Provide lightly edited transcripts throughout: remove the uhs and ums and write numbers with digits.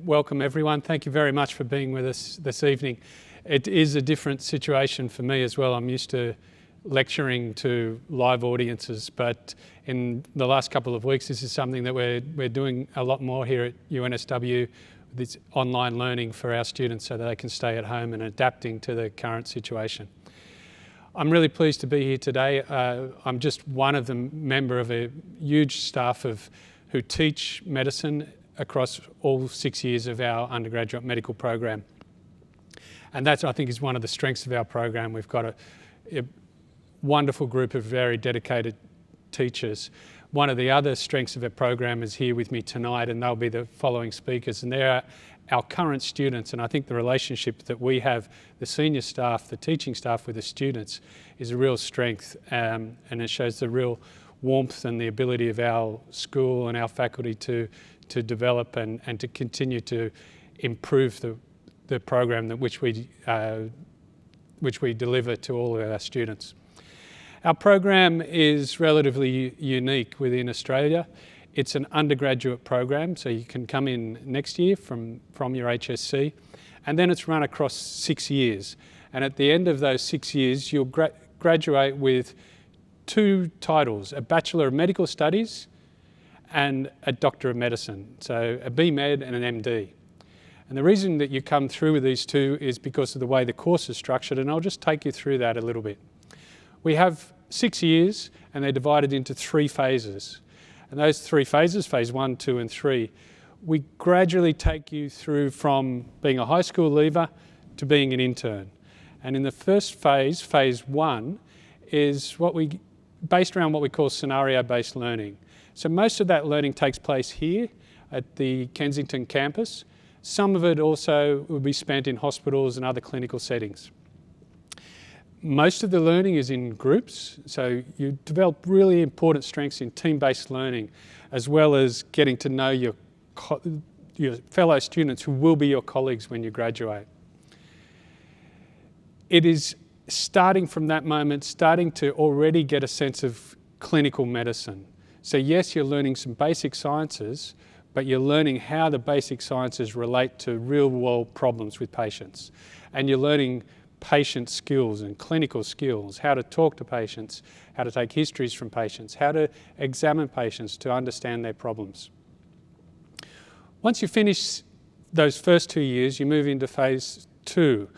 Welcome everyone. Thank you very much for being with us this evening. It is a different situation for me as well. I'm used to lecturing to live audiences, but in the last couple of weeks this is something that we're doing a lot more here at UNSW, this online learning for our students so that they can stay at home and adapting to the current situation. I'm really pleased to be here today. I'm just one of the member of a huge staff who teach medicine across all 6 years of our undergraduate medical program. And that, I think, is one of the strengths of our program. We've got a wonderful group of very dedicated teachers. One of the other strengths of our program is here with me tonight, and they'll be the following speakers. And they're our current students, and I think the relationship that we have, the senior staff, the teaching staff with the students, is a real strength, and it shows the real warmth and the ability of our school and our faculty to develop and to continue to improve the program which we deliver to all of our students. Our program is relatively unique within Australia. It's an undergraduate program, so you can come in next year from your HSC, and then it's run across 6 years. And at the end of those 6 years, you'll graduate with 2 titles, a Bachelor of Medical Studies and a Doctor of Medicine, so a BMed and an MD. And the reason that you come through with these 2 is because of the way the course is structured, and I'll just take you through that a little bit. We have 6 years, and they're divided into 3 phases. And those 3 phases, phase 1, 2 and 3, we gradually take you through from being a high school leaver to being an intern. And in the first phase, phase 1, is based around what we call scenario-based learning. So most of that learning takes place here at the Kensington campus. Some of it also will be spent in hospitals and other clinical settings. Most of the learning is in groups, so you develop really important strengths in team-based learning, as well as getting to know your fellow students who will be your colleagues when you graduate. It is starting from that moment, starting to already get a sense of clinical medicine. So yes, you're learning some basic sciences, but you're learning how the basic sciences relate to real-world problems with patients. And you're learning patient skills and clinical skills, how to talk to patients, how to take histories from patients, how to examine patients to understand their problems. Once you finish those first 2 years, you move into phase 2.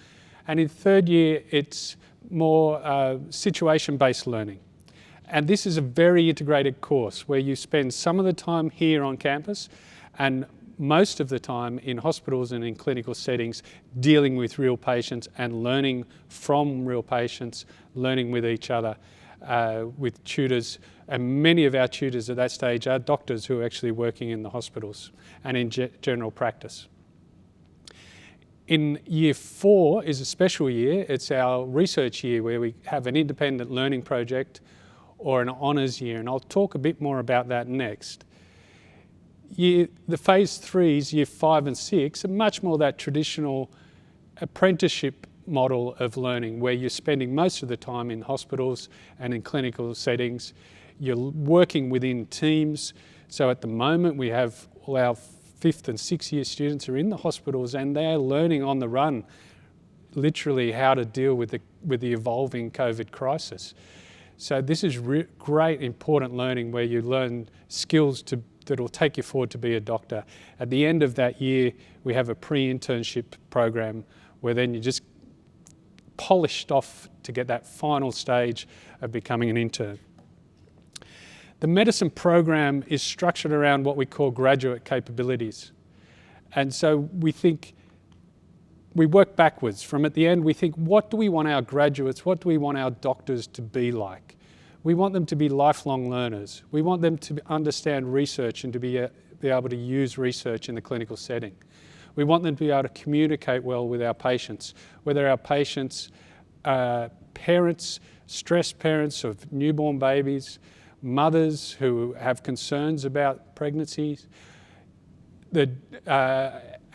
And in 3rd year, it's more situation-based learning. And this is a very integrated course where you spend some of the time here on campus and most of the time in hospitals and in clinical settings dealing with real patients and learning from real patients, learning with each other, with tutors. And many of our tutors at that stage are doctors who are actually working in the hospitals and in general practice. In year 4 is a special year. It's our research year where we have an independent learning project or an honours year, and I'll talk a bit more about that next. The phase 3s, year 5 and 6, are much more that traditional apprenticeship model of learning where you're spending most of the time in hospitals and in clinical settings. You're working within teams. So at the moment we have all our 5th and 6th year students are in the hospitals and they're learning on the run literally how to deal with the evolving COVID crisis. So this is great important learning where you learn skills that will take you forward to be a doctor. At the end of that year, we have a pre-internship program where then you're just polished off to get that final stage of becoming an intern. The medicine program is structured around what we call graduate capabilities. And so we work backwards. From at the end, we think, what do we want our graduates, what do we want our doctors to be like? We want them to be lifelong learners. We want them to understand research and to be able to use research in the clinical setting. We want them to be able to communicate well with our patients, whether our patients are parents, stressed parents of newborn babies, mothers who have concerns about pregnancies, the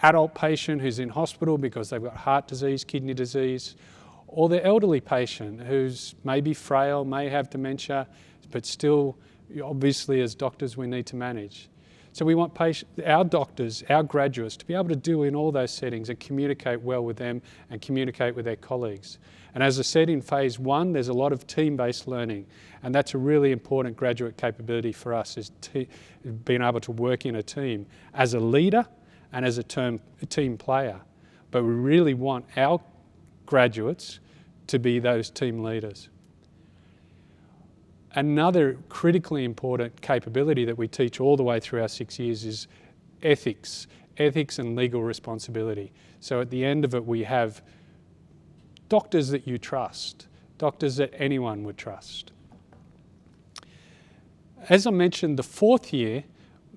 adult patient who's in hospital because they've got heart disease, kidney disease, or the elderly patient who's maybe frail, may have dementia, but still, obviously as doctors we need to manage. So we want our doctors, our graduates, to be able to do in all those settings and communicate well with them and communicate with their colleagues. And as I said, in phase 1, there's a lot of team-based learning, and that's a really important graduate capability for us, is being able to work in a team as a leader and as a team player. But we really want our graduates to be those team leaders. Another critically important capability that we teach all the way through our 6 years is ethics and legal responsibility. So at the end of it, we have doctors that you trust, doctors that anyone would trust. As I mentioned, the 4th year,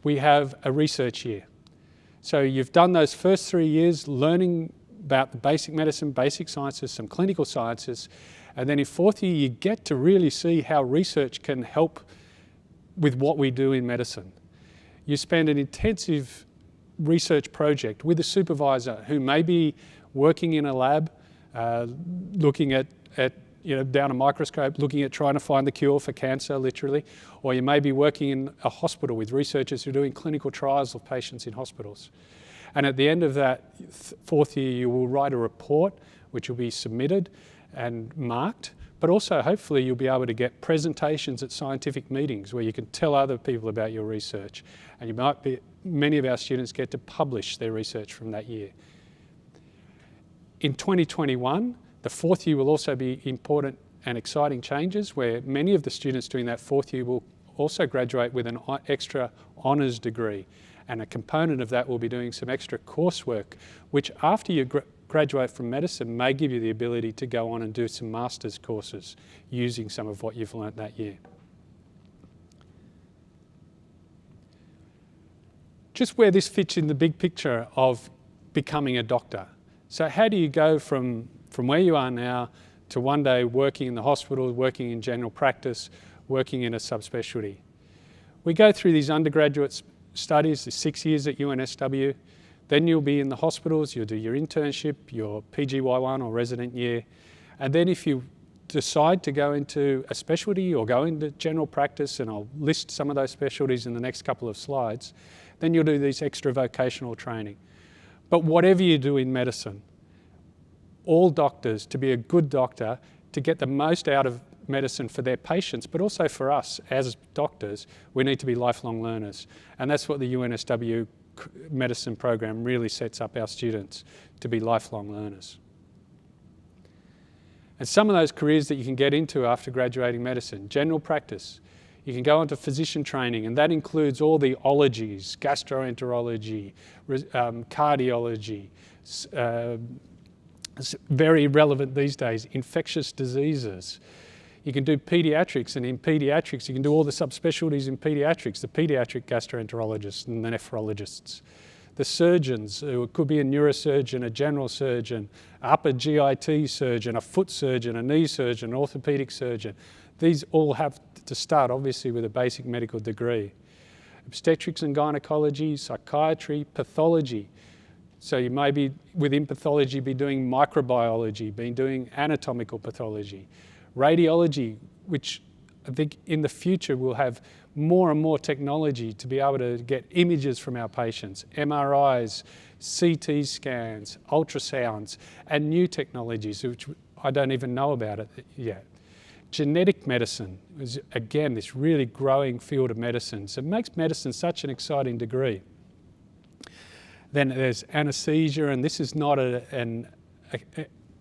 we have a research year. So you've done those first 3 years learning about the basic medicine, basic sciences, some clinical sciences, and then in 4th year, you get to really see how research can help with what we do in medicine. You spend an intensive research project with a supervisor who may be working in a lab, looking at down a microscope, looking at trying to find the cure for cancer, literally, or you may be working in a hospital with researchers who are doing clinical trials of patients in hospitals. And at the end of that 4th year, you will write a report which will be submitted and marked, but also hopefully you'll be able to get presentations at scientific meetings where you can tell other people about your research. And many of our students get to publish their research from that year. In 2021, the 4th year will also be important and exciting changes where many of the students doing that 4th year will also graduate with an extra honours degree. And a component of that will be doing some extra coursework, which after you graduate from medicine may give you the ability to go on and do some master's courses using some of what you've learnt that year. Just where this fits in the big picture of becoming a doctor. So how do you go from where you are now to one day working in the hospital, working in general practice, working in a subspecialty? We go through these undergraduate studies, the 6 years at UNSW. Then you'll be in the hospitals, you'll do your internship, your PGY1 or resident year. And then if you decide to go into a specialty or go into general practice, and I'll list some of those specialties in the next couple of slides, then you'll do these extra vocational training. But whatever you do in medicine, all doctors, to be a good doctor, to get the most out of medicine for their patients, but also for us as doctors, we need to be lifelong learners. And that's what the UNSW Medicine Program really sets up our students to be lifelong learners. And some of those careers that you can get into after graduating medicine: general practice. You can go into physician training, and that includes all the ologies, gastroenterology, cardiology, very relevant these days, infectious diseases. You can do paediatrics, and in paediatrics you can do all the subspecialties in paediatrics, the paediatric gastroenterologists and the nephrologists. The surgeons, who could be a neurosurgeon, a general surgeon, upper GIT surgeon, a foot surgeon, a knee surgeon, an orthopedic surgeon. These all have to start obviously with a basic medical degree. Obstetrics and gynecology, psychiatry, pathology. So you may be within pathology be doing microbiology, be doing anatomical pathology. Radiology, which I think in the future we'll have more and more technology to be able to get images from our patients, MRIs, CT scans, ultrasounds, and new technologies, which I don't even know about it yet. Genetic medicine is, again, this really growing field of medicine. So it makes medicine such an exciting degree. Then there's anaesthesia, and this is not an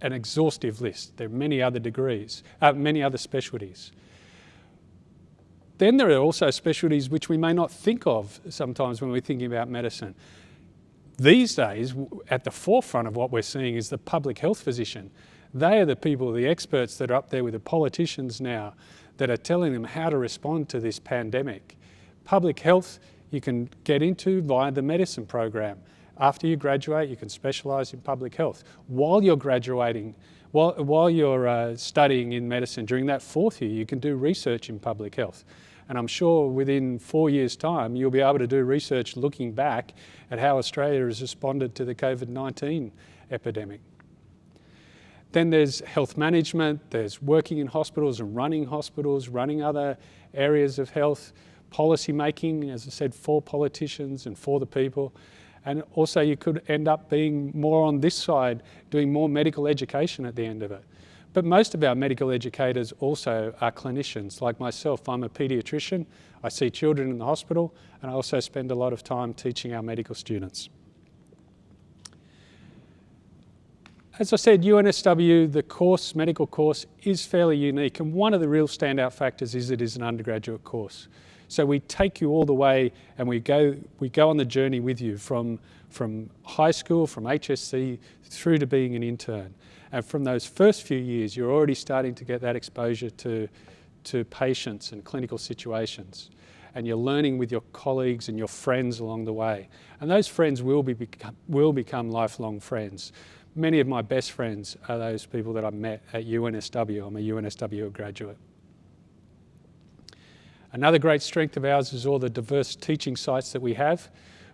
exhaustive list. There are many other degrees, many other specialties. Then there are also specialties which we may not think of sometimes when we're thinking about medicine. These days, at the forefront of what we're seeing is the public health physician. They are the people, the experts that are up there with the politicians now that are telling them how to respond to this pandemic. Public health you can get into via the medicine program. After you graduate, you can specialise in public health. While you're graduating, while you're studying in medicine, during that 4th year, you can do research in public health. And I'm sure within 4 years' time, you'll be able to do research looking back at how Australia has responded to the COVID-19 epidemic. Then there's health management, there's working in hospitals and running hospitals, running other areas of health, policy making, as I said, for politicians and for the people. And also you could end up being more on this side, doing more medical education at the end of it. But most of our medical educators also are clinicians. Like myself, I'm a paediatrician. I see children in the hospital, and I also spend a lot of time teaching our medical students. As I said, UNSW, the course, medical course, is fairly unique, and one of the real standout factors is it is an undergraduate course. So we take you all the way, and we go on the journey with you from high school, from HSC, through to being an intern. And from those first few years, you're already starting to get that exposure to patients and clinical situations. And you're learning with your colleagues and your friends along the way. And those friends will become lifelong friends. Many of my best friends are those people that I met at UNSW. I'm a UNSW graduate. Another great strength of ours is all the diverse teaching sites that we have.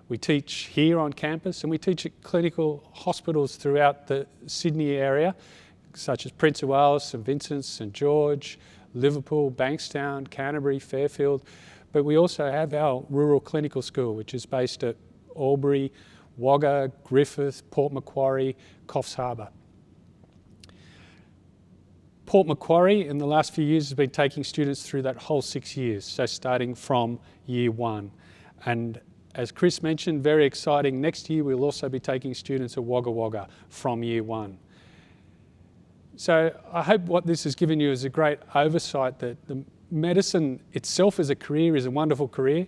We teach here on campus, and we teach at clinical hospitals throughout the Sydney area, such as Prince of Wales, St Vincent's, St George, Liverpool, Bankstown, Canterbury, Fairfield. But we also have our rural clinical school, which is based at Albury, Wagga, Griffith, Port Macquarie, Coffs Harbour. Port Macquarie in the last few years has been taking students through that whole 6 years, so starting from year one. And as Chris mentioned, very exciting, next year we'll also be taking students at Wagga Wagga from year one. So I hope what this has given you is a great oversight that the medicine itself as a career is a wonderful career,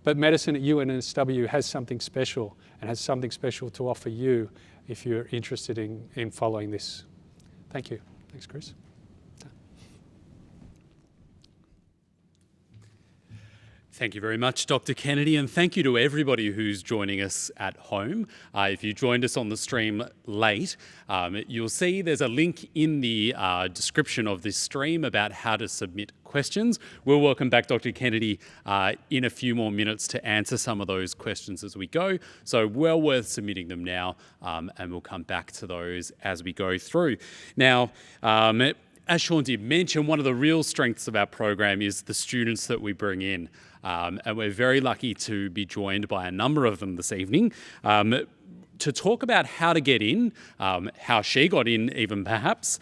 but medicine at UNSW has something special and has something special to offer you if you're interested in following this. Thank you. Thanks, Chris. Thank you very much, Dr. Kennedy, and thank you to everybody who's joining us at home. If you joined us on the stream late, you'll see there's a link in the description of this stream about how to submit questions. We'll welcome back Dr. Kennedy in a few more minutes to answer some of those questions as we go. So well worth submitting them now, and we'll come back to those as we go through. Now, as Sean did mention, one of the real strengths of our program is the students that we bring in. And we're very lucky to be joined by a number of them this evening to talk about how to get in, how she got in even perhaps.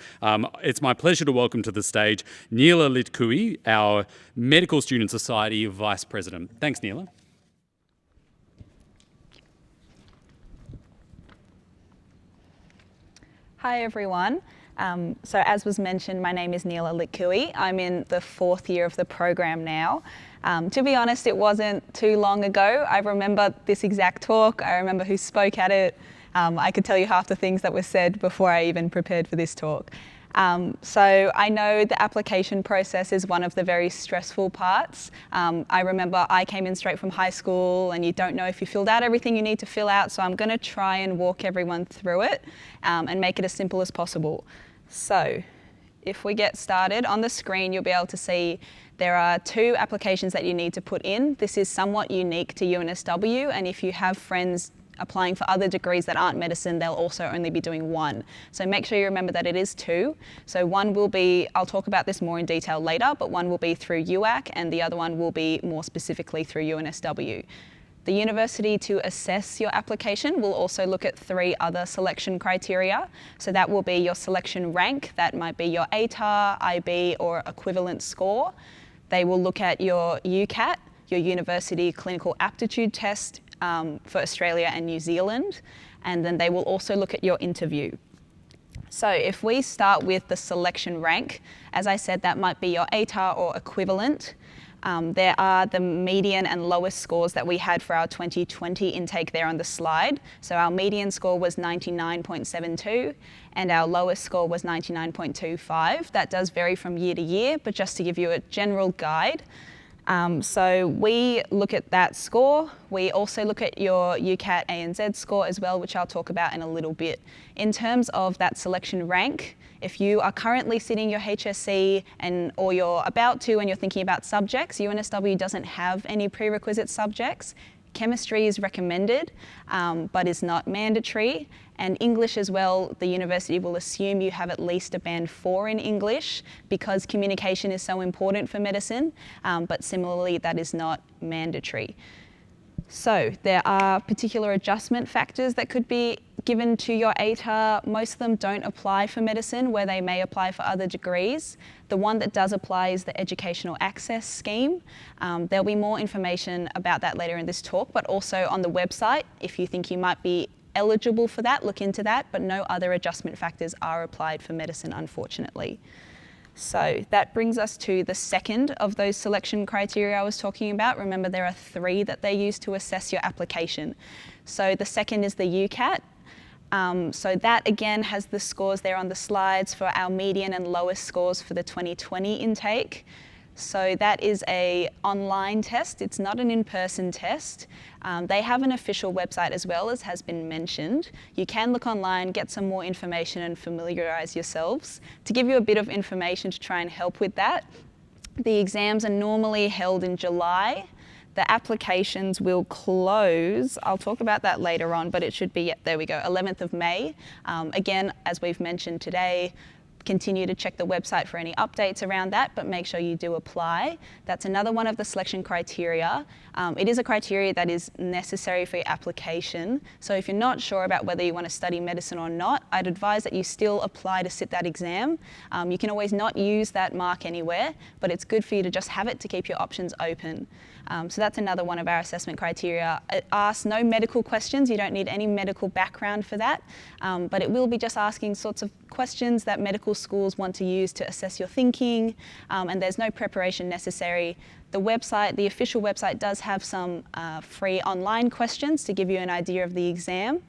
It's my pleasure to welcome to the stage Neela Litkui, our Medical Student Society Vice President. Thanks, Neela. Hi, everyone. So as was mentioned, my name is Neela Litkui. I'm in the 4th year of the program now. To be honest, it wasn't too long ago. I remember this exact talk. I remember who spoke at it. I could tell you half the things that were said before I even prepared for this talk. So I know the application process is one of the very stressful parts. I remember I came in straight from high school and you don't know if you filled out everything you need to fill out, so I'm going to try and walk everyone through it and make it as simple as possible. So if we get started, on the screen you'll be able to see there are 2 applications that you need to put in. This is somewhat unique to UNSW, and if you have friends applying for other degrees that aren't medicine, they'll also only be doing 1. So make sure you remember that it is 2. So one will be, I'll talk about this more in detail later, but one will be through UAC and the other one will be more specifically through UNSW. The university, to assess your application, will also look at 3 other selection criteria. So that will be your selection rank, that might be your ATAR, IB or equivalent score. They will look at your UCAT, your University Clinical Aptitude Test for Australia and New Zealand, and then they will also look at your interview. So if we start with the selection rank, as I said, that might be your ATAR or equivalent. There are the median and lowest scores that we had for our 2020 intake there on the slide. So our median score was 99.72 and our lowest score was 99.25. That does vary from year to year, but just to give you a general guide. So we look at that score. We also look at your UCAT ANZ score as well, which I'll talk about in a little bit. In terms of that selection rank, if you are currently sitting your HSC or you're about to and you're thinking about subjects, UNSW doesn't have any prerequisite subjects. Chemistry is recommended, but is not mandatory. And English as well, the university will assume you have at least a band 4 in English because communication is so important for medicine, but similarly, that is not mandatory. So there are particular adjustment factors that could be given to your ATAR. Most of them don't apply for medicine, where they may apply for other degrees. The one that does apply is the Educational Access Scheme. There'll be more information about that later in this talk, but also on the website, if you think you might be eligible for that, look into that, but no other adjustment factors are applied for medicine, unfortunately. So that brings us to the second of those selection criteria I was talking about. Remember, there are 3 that they use to assess your application. So the second is the UCAT. So that again has the scores there on the slides for our median and lowest scores for the 2020 intake. So that is an online test. It's not an in-person test. They have an official website as well, as has been mentioned. You can look online, get some more information and familiarise yourselves. To give you a bit of information to try and help with that, the exams are normally held in July. The applications will close, I'll talk about that later on, but it should be, there we go, 11th of May. Again, as we've mentioned today, continue to check the website for any updates around that, but make sure you do apply. That's another one of the selection criteria. It is a criteria that is necessary for your application. So if you're not sure about whether you want to study medicine or not, I'd advise that you still apply to sit that exam. You can always not use that mark anywhere, but it's good for you to just have it to keep your options open. So that's another one of our assessment criteria. It asks no medical questions. You don't need any medical background for that, but it will be just asking sorts of questions that medical schools want to use to assess your thinking, and there's no preparation necessary. The website, the official website, does have some free online questions to give you an idea of the exam.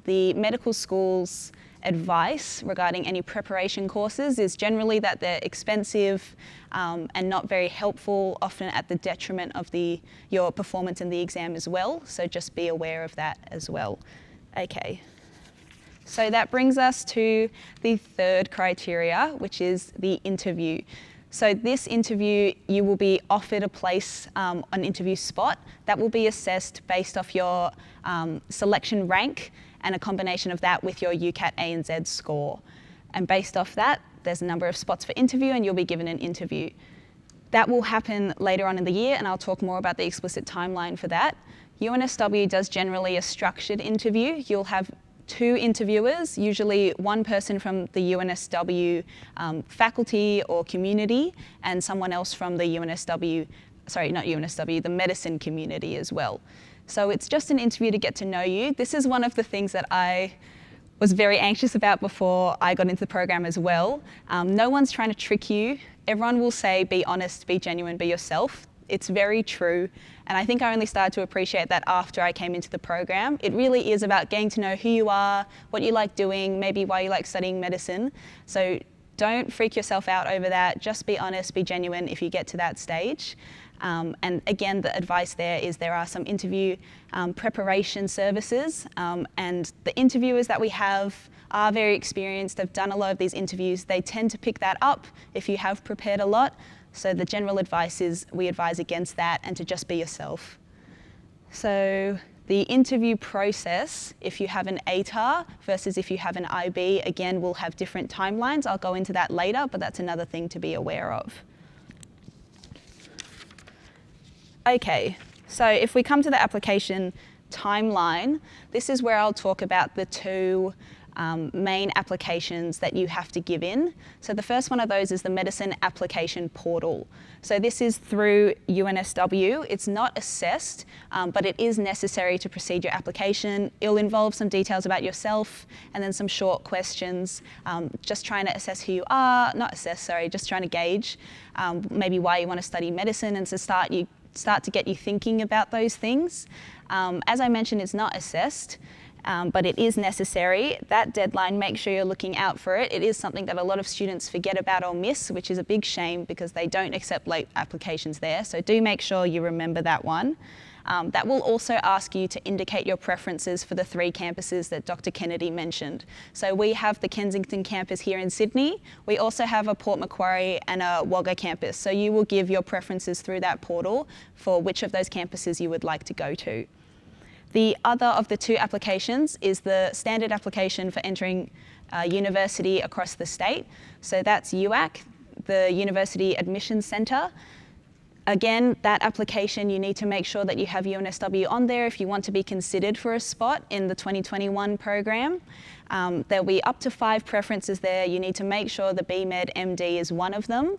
The medical schools' advice regarding any preparation courses is generally that they're expensive and not very helpful, often at the detriment of your performance in the exam as well. So just be aware of that as well. Okay. So that brings us to the third criteria, which is the interview. So this interview, you will be offered a place, an interview spot that will be assessed based off your selection rank and a combination of that with your UCAT A and Z score. And based off that, there's a number of spots for interview and you'll be given an interview. That will happen later on in the year, and I'll talk more about the explicit timeline for that. UNSW does generally a structured interview. You'll have 2 interviewers, usually one person from the UNSW faculty or community and someone else from the the medicine community as well. So it's just an interview to get to know you. This is one of the things that I was very anxious about before I got into the program as well. No one's trying to trick you. Everyone will say, be honest, be genuine, be yourself. It's very true. And I think I only started to appreciate that after I came into the program. It really is about getting to know who you are, what you like doing, maybe why you like studying medicine. So don't freak yourself out over that. Just be honest, be genuine if you get to that stage. And again, the advice there are some interview preparation services, and the interviewers that we have are very experienced. They've done a lot of these interviews. They tend to pick that up if you have prepared a lot. So the general advice is we advise against that and to just be yourself. So the interview process, if you have an ATAR versus if you have an IB, again, will have different timelines. I'll go into that later, but that's another thing to be aware of. Okay, so if we come to the application timeline, this is where I'll talk about the 2 main applications that you have to give in. So the first one of those is the Medicine Application Portal. So this is through UNSW. It's not assessed, but it is necessary to proceed your application. It'll involve some details about yourself and then some short questions, just trying to assess who you are, just trying to gauge maybe why you want to study medicine and to start to get you thinking about those things. As I mentioned, it's not assessed. But it is necessary. That deadline, make sure you're looking out for it. It is something that a lot of students forget about or miss, which is a big shame because they don't accept late applications there. So do make sure you remember that one. That will also ask you to indicate your preferences for the 3 campuses that Dr. Kennedy mentioned. So we have the Kensington campus here in Sydney. We also have a Port Macquarie and a Wagga campus. So you will give your preferences through that portal for which of those campuses you would like to go to. The other of the 2 applications is the standard application for entering university across the state. So that's UAC, the University Admissions Centre. Again, that application, you need to make sure that you have UNSW on there if you want to be considered for a spot in the 2021 program. There'll be up to 5 preferences there. You need to make sure the BMed MD is one of them.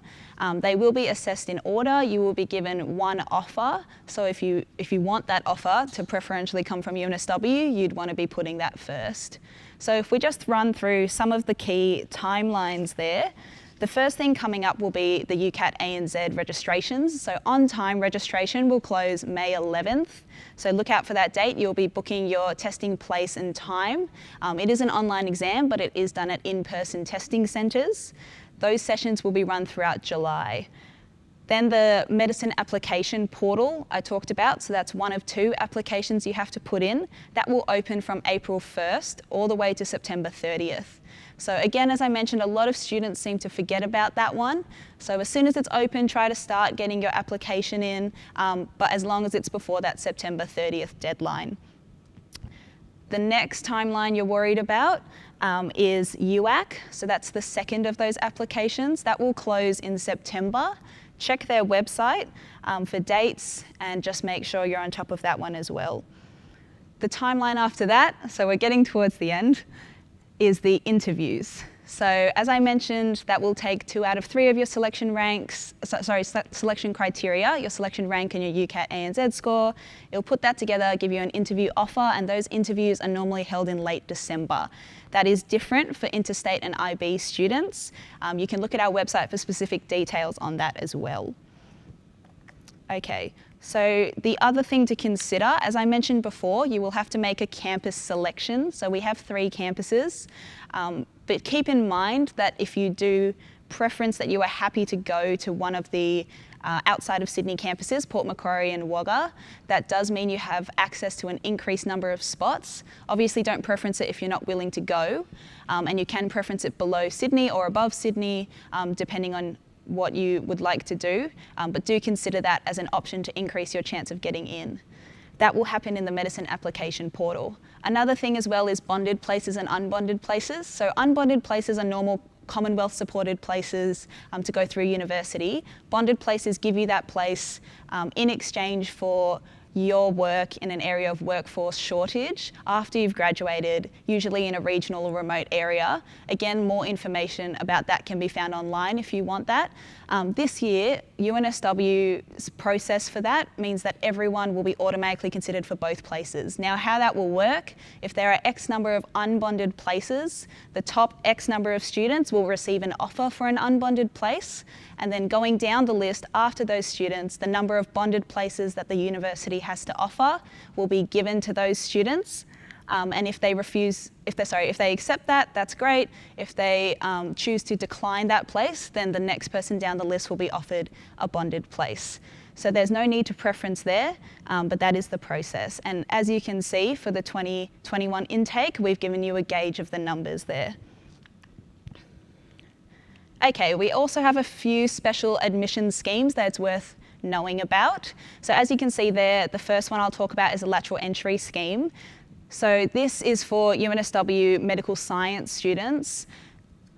They will be assessed in order. You will be given 1 offer. So if you want that offer to preferentially come from UNSW, you'd want to be putting that first. So if we just run through some of the key timelines there, the first thing coming up will be the UCAT ANZ registrations. So on-time registration will close May 11th. So look out for that date. You'll be booking your testing place and time. It is an online exam, but it is done at in-person testing centres. Those sessions will be run throughout July. Then the medicine application portal I talked about, so that's one of 2 applications you have to put in. That will open from April 1st all the way to September 30th. So again, as I mentioned, a lot of students seem to forget about that one. So as soon as it's open, try to start getting your application in, but as long as it's before that September 30th deadline. The next timeline you're worried about is UAC. So that's the second of those applications. That will close in September. Check their website for dates and just make sure you're on top of that one as well. The timeline after that, so we're getting towards the end, is the interviews. So as I mentioned, that will take 2 out of 3 of your selection ranks, selection criteria, your selection rank and your UCAT ANZ score. It'll put that together, give you an interview offer, and those interviews are normally held in late December. That is different for interstate and IB students. You can look at our website for specific details on that as well. Okay, so the other thing to consider, as I mentioned before, you will have to make a campus selection. So we have 3 campuses, but keep in mind that if you do preference that you are happy to go to one of the outside of Sydney campuses, Port Macquarie and Wagga, that does mean you have access to an increased number of spots. Obviously don't preference it if you're not willing to go, and you can preference it below Sydney or above Sydney, depending on what you would like to do, but do consider that as an option to increase your chance of getting in. That will happen in the medicine application portal. Another thing as well is bonded places and unbonded places. So unbonded places are normal Commonwealth supported places to go through university. Bonded places give you that place in exchange for your work in an area of workforce shortage after you've graduated, usually in a regional or remote area. Again, more information about that can be found online if you want that. This year, UNSW's process for that means that everyone will be automatically considered for both places. Now, how that will work, if there are X number of unbonded places, the top X number of students will receive an offer for an unbonded place, and then going down the list after those students, the number of bonded places that the university has to offer will be given to those students. And if they accept that, that's great. If they choose to decline that place, then the next person down the list will be offered a bonded place. So there's no need to preference there, but that is the process. And as you can see for the 2021 intake, we've given you a gauge of the numbers there. Okay, we also have a few special admission schemes that it's worth knowing about. So as you can see there, the first one I'll talk about is a lateral entry scheme. So this is for UNSW medical science students.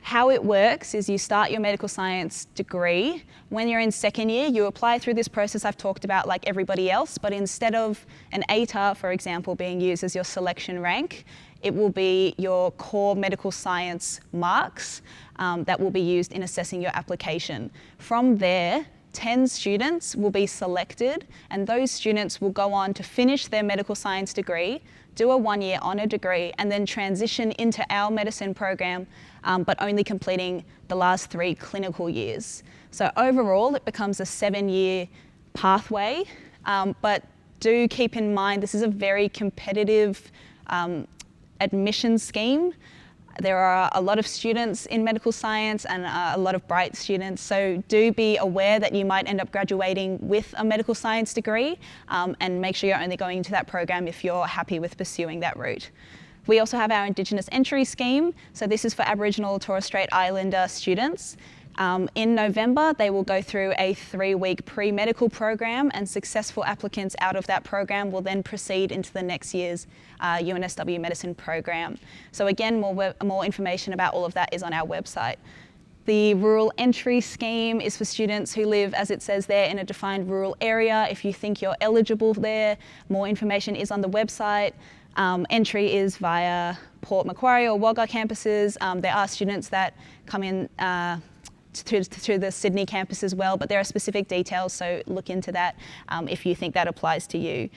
How it works is you start your medical science degree. When you're in second year, you apply through this process I've talked about like everybody else, but instead of an ATAR, for example, being used as your selection rank, it will be your core medical science marks that will be used in assessing your application. From there, 10 students will be selected, and those students will go on to finish their medical science degree, do a 1-year honour degree, and then transition into our medicine program, but only completing the last 3 clinical years. So overall, it becomes a 7-year pathway, but do keep in mind this is a very competitive admission scheme. There are a lot of students in medical science and a lot of bright students, so do be aware that you might end up graduating with a medical science degree, and make sure you're only going into that program if you're happy with pursuing that route. We also have our Indigenous entry scheme, so this is for Aboriginal Torres Strait Islander students. In November, they will go through a 3-week pre-medical program, and successful applicants out of that program will then proceed into the next year's UNSW Medicine Program. So again, more information about all of that is on our website. The rural entry scheme is for students who live, as it says there, in a defined rural area. If you think you're eligible there, more information is on the website. Entry is via Port Macquarie or Wagga campuses. There are students that come in to the Sydney campus as well, but there are specific details, so look into that if you think that applies to you.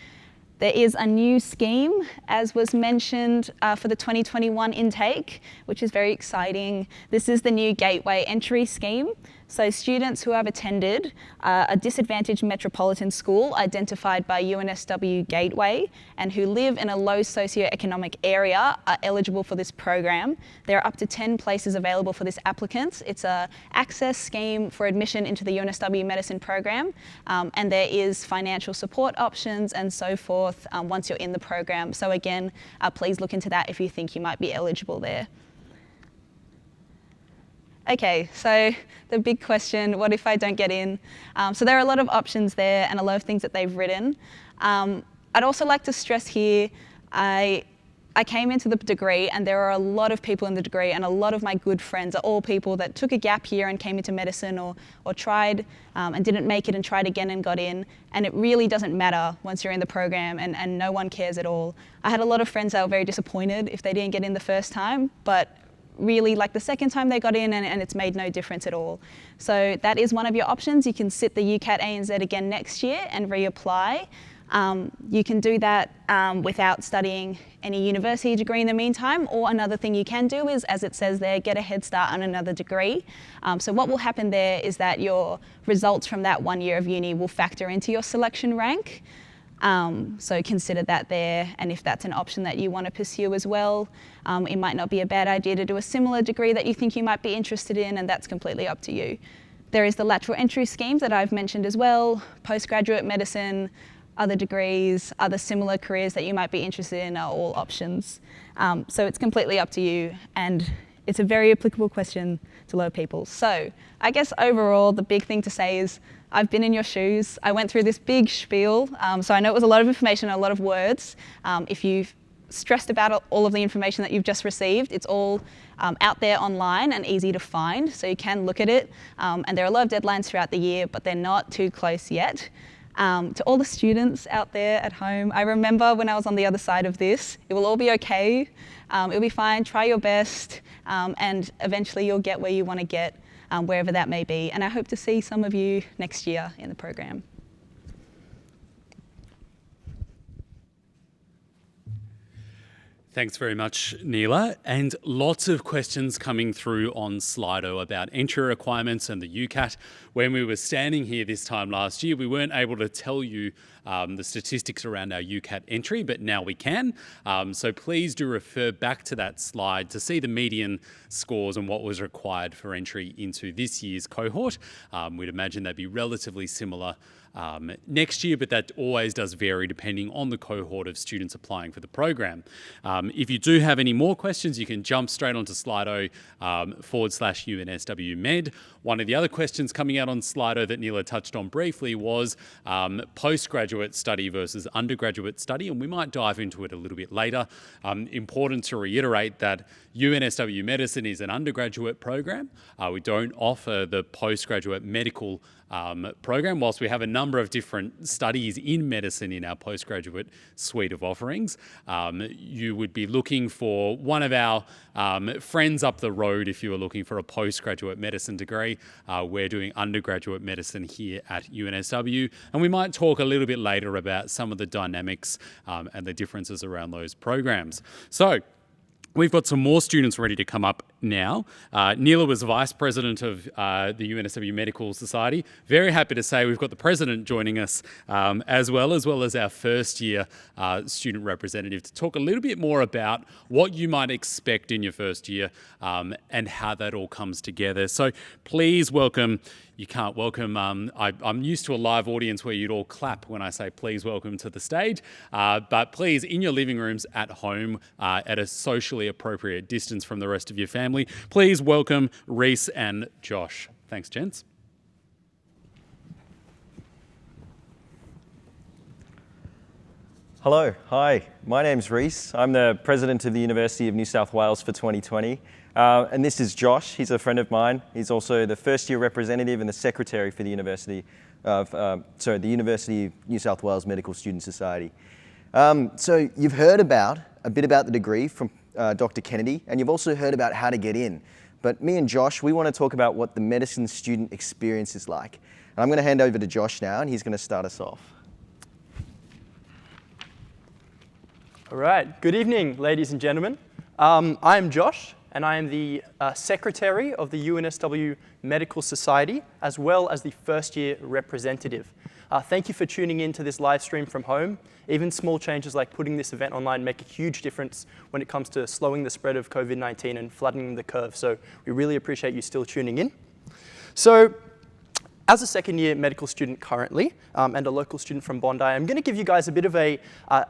There is a new scheme, as was mentioned, for the 2021 intake, which is very exciting. This is the new Gateway Entry Scheme. So students who have attended a disadvantaged metropolitan school identified by UNSW Gateway and who live in a low socioeconomic area are eligible for this program. There are up to 10 places available for this applicant. It's an access scheme for admission into the UNSW Medicine Program, and there is financial support options and so forth once you're in the program. So again, please look into that if you think you might be eligible there. Okay, so the big question, what if I don't get in? So there are a lot of options there and a lot of things that they've written. I'd also like to stress here, I came into the degree and there are a lot of people in the degree, and a lot of my good friends are all people that took a gap year and came into medicine or tried and didn't make it and tried again and got in. And it really doesn't matter once you're in the program, and no one cares at all. I had a lot of friends that were very disappointed if they didn't get in the first time, but really like the second time they got in and it's made no difference at all. So that is one of your options. You can sit the UCAT ANZ again next year and reapply. You can do that without studying any university degree in the meantime, or another thing you can do is, as it says there, get a head start on another degree. So what will happen there is that your results from that 1 year of uni will factor into your selection rank. So consider that there, and if that's an option that you want to pursue as well, it might not be a bad idea to do a similar degree that you think you might be interested in, and that's completely up to you. There is the lateral entry schemes that I've mentioned as well, postgraduate medicine, other degrees, other similar careers that you might be interested in are all options. So it's completely up to you, and it's a very applicable question to a lot of people. So I guess overall, the big thing to say is I've been in your shoes. I went through this big spiel, so I know it was a lot of information and a lot of words. If you've stressed about all of the information that you've just received, it's all out there online and easy to find, so you can look at it. And there are a lot of deadlines throughout the year, but they're not too close yet. To all the students out there at home, I remember when I was on the other side of this, it will all be okay, it'll be fine, try your best, and eventually you'll get where you want to get, wherever that may be. And I hope to see some of you next year in the program. Thanks very much, Neela. And lots of questions coming through on Slido about entry requirements and the UCAT. When we were standing here this time last year, we weren't able to tell you the statistics around our UCAT entry, but now we can. So please do refer back to that slide to see the median scores and what was required for entry into this year's cohort. We'd imagine they'd be relatively similar next year, but that always does vary depending on the cohort of students applying for the program. If you do have any more questions, you can jump straight onto Slido /UNSW Med. One of the other questions coming out on Slido that Neela touched on briefly was postgraduate study versus undergraduate study, and we might dive into it a little bit later. Important to reiterate that UNSW Medicine is an undergraduate program. We don't offer the postgraduate medical program, whilst we have a number of different studies in medicine in our postgraduate suite of offerings. You would be looking for one of our friends up the road if you were looking for a postgraduate medicine degree. We're doing undergraduate medicine here at UNSW, and we might talk a little bit later about some of the dynamics and the differences around those programs. So, We've got some more students ready to come up now. Neela was Vice President of the UNSW Medical Society. Very happy to say we've got the President joining us as well as our first year student representative to talk a little bit more about what you might expect in your first year and how that all comes together. So please welcome. You can't welcome, I'm used to a live audience where you'd all clap when I say please welcome to the stage, but please, in your living rooms at home, at a socially appropriate distance from the rest of your family, please welcome Reese and Josh. Thanks, gents. Hello, hi, my name's Reese. I'm the President of the University of New South Wales for 2020. And this is Josh, he's a friend of mine. He's also the first year representative and the secretary for the University of New South Wales Medical Student Society. So you've heard a bit about the degree from Dr. Kennedy, and you've also heard about how to get in. But me and Josh, we want to talk about what the medicine student experience is like. And I'm going to hand over to Josh now, and he's going to start us off. All right, good evening, ladies and gentlemen. I'm Josh, and I am the Secretary of the UNSW Medical Society, as well as the first year representative. Thank you for tuning in to this live stream from home. Even small changes like putting this event online make a huge difference when it comes to slowing the spread of COVID-19 and flattening the curve. So we really appreciate you still tuning in. So, as a second year medical student currently, and a local student from Bondi, I'm going to give you guys a bit of a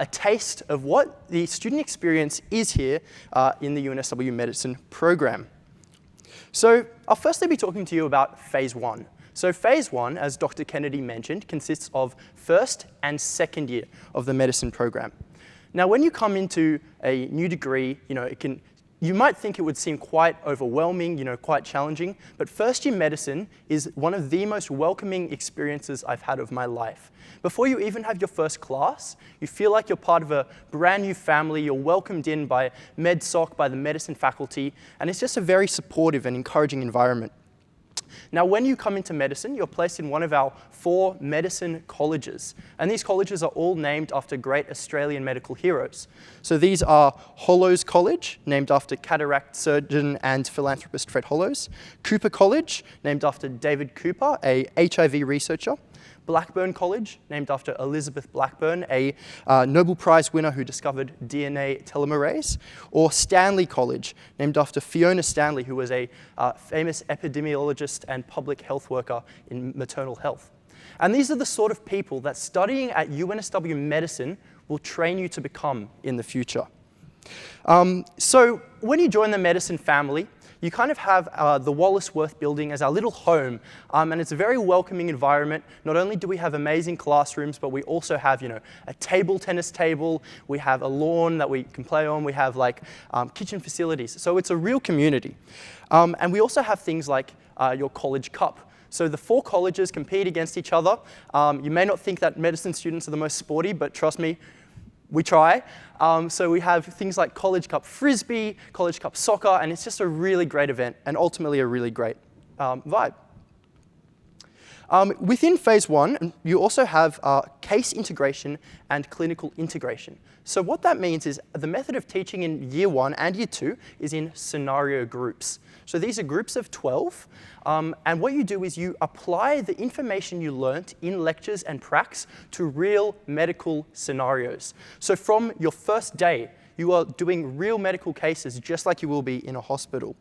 taste of what the student experience is here in the UNSW Medicine Program. So I'll firstly be talking to you about phase one. So phase one, as Dr. Kennedy mentioned, consists of first and second year of the medicine program. Now, when you come into a new degree, you might think it would seem quite overwhelming, quite challenging, but first year medicine is one of the most welcoming experiences I've had of my life. Before you even have your first class, you feel like you're part of a brand new family, you're welcomed in by MedSoc, by the medicine faculty, and it's just a very supportive and encouraging environment. Now, when you come into medicine, you're placed in one of our 4 medicine colleges. And these colleges are all named after great Australian medical heroes. So these are Hollows College, named after cataract surgeon and philanthropist Fred Hollows. Cooper College, named after David Cooper, a HIV researcher. Blackburn College, named after Elizabeth Blackburn, a Nobel Prize winner who discovered DNA telomerase, or Stanley College, named after Fiona Stanley, who was a famous epidemiologist and public health worker in maternal health. And these are the sort of people that studying at UNSW Medicine will train you to become in the future. So when you join the medicine family, you kind of have the Wallace-Worth building as our little home, and it's a very welcoming environment. Not only do we have amazing classrooms, but we also have, a table tennis table, we have a lawn that we can play on, we have kitchen facilities. So it's a real community. And we also have things like your college cup. So the 4 colleges compete against each other. You may not think that medicine students are the most sporty, but trust me, we try. So we have things like College Cup Frisbee, College Cup Soccer, and it's just a really great event and ultimately a really great vibe. Within phase one, you also have case integration and clinical integration. So what that means is the method of teaching in year 1 and year 2 is in scenario groups. So these are groups of 12, and what you do is you apply the information you learnt in lectures and pracs to real medical scenarios. So from your first day, you are doing real medical cases just like you will be in a hospital.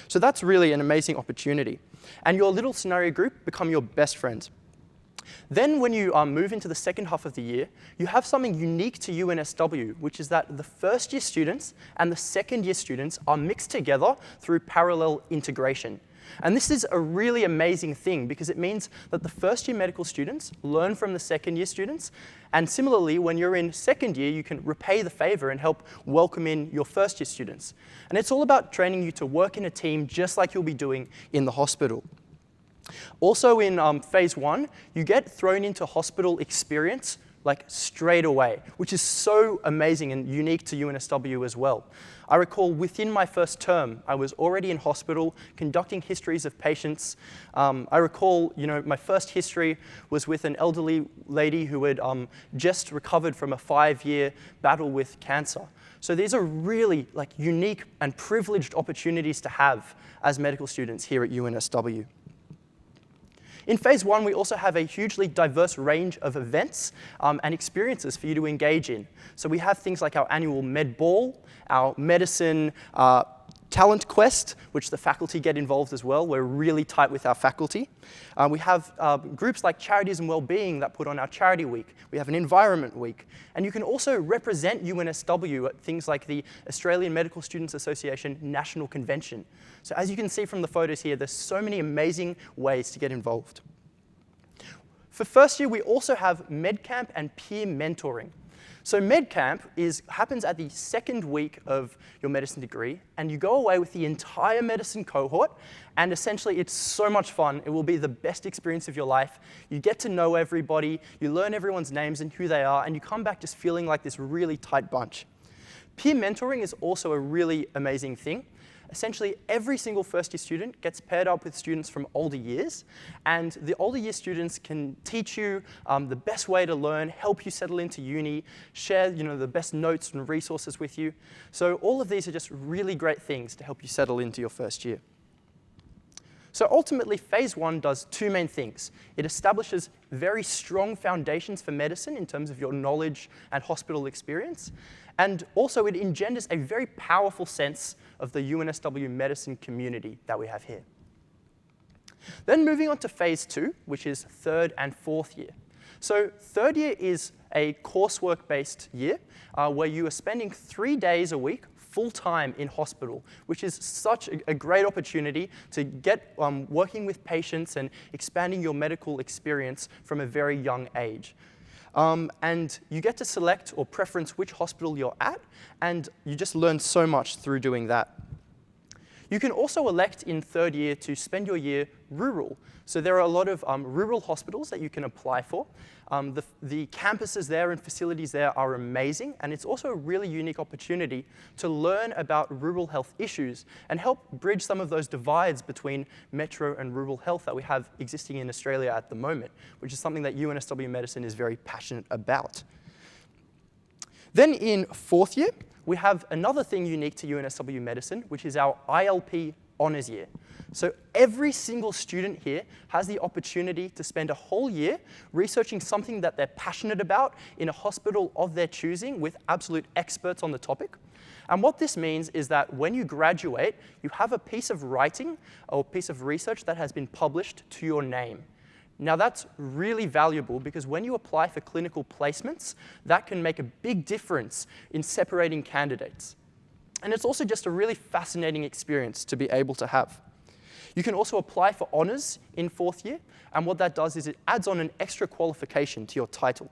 So that's really an amazing opportunity. And your little scenario group become your best friends. Then when you move into the second half of the year, you have something unique to UNSW, which is that the first year students and the second year students are mixed together through parallel integration. And this is a really amazing thing because it means that the first year medical students learn from the second year students. And similarly, when you're in second year, you can repay the favor and help welcome in your first year students. And it's all about training you to work in a team just like you'll be doing in the hospital. Also in phase one, you get thrown into hospital experience like straight away, which is so amazing and unique to UNSW as well. I recall within my first term, I was already in hospital conducting histories of patients. I recall, my first history was with an elderly lady who had just recovered from a 5-year battle with cancer. So these are really unique and privileged opportunities to have as medical students here at UNSW. In phase 1, we also have a hugely diverse range of events and experiences for you to engage in. So we have things like our annual Med Ball, our medicine talent quest, which the faculty get involved as well. We're really tight with our faculty. We have groups like Charities and Wellbeing that put on our Charity Week. We have an Environment Week. And you can also represent UNSW at things like the Australian Medical Students Association National Convention. So as you can see from the photos here, there's so many amazing ways to get involved. For first year, we also have MedCamp and peer mentoring. So MedCamp happens at the second week of your medicine degree, and you go away with the entire medicine cohort, and essentially it's so much fun. It will be the best experience of your life. You get to know everybody, you learn everyone's names and who they are, and you come back just feeling like this really tight bunch. Peer mentoring is also a really amazing thing. Essentially, every single first-year student gets paired up with students from older years, and the older year students can teach you the best way to learn, help you settle into uni, share the best notes and resources with you. So all of these are just really great things to help you settle into your first year. So ultimately, phase 1 does two main things. It establishes very strong foundations for medicine in terms of your knowledge and hospital experience. And also, it engenders a very powerful sense of the UNSW medicine community that we have here. Then moving on to phase 2, which is third and fourth year. So third year is a coursework-based year where you are spending 3 days a week full-time in hospital, which is such a great opportunity to get working with patients and expanding your medical experience from a very young age. And you get to select or preference which hospital you're at, and you just learn so much through doing that. You can also elect in third year to spend your year rural. So there are a lot of rural hospitals that you can apply for. The campuses there and facilities there are amazing, and it's also a really unique opportunity to learn about rural health issues and help bridge some of those divides between metro and rural health that we have existing in Australia at the moment, which is something that UNSW Medicine is very passionate about. Then in fourth year, we have another thing unique to UNSW Medicine, which is our ILP honours year. So every single student here has the opportunity to spend a whole year researching something that they're passionate about in a hospital of their choosing with absolute experts on the topic. And what this means is that when you graduate, you have a piece of writing or piece of research that has been published to your name. Now that's really valuable because when you apply for clinical placements, that can make a big difference in separating candidates. And it's also just a really fascinating experience to be able to have. You can also apply for honours in fourth year, and what that does is it adds on an extra qualification to your title.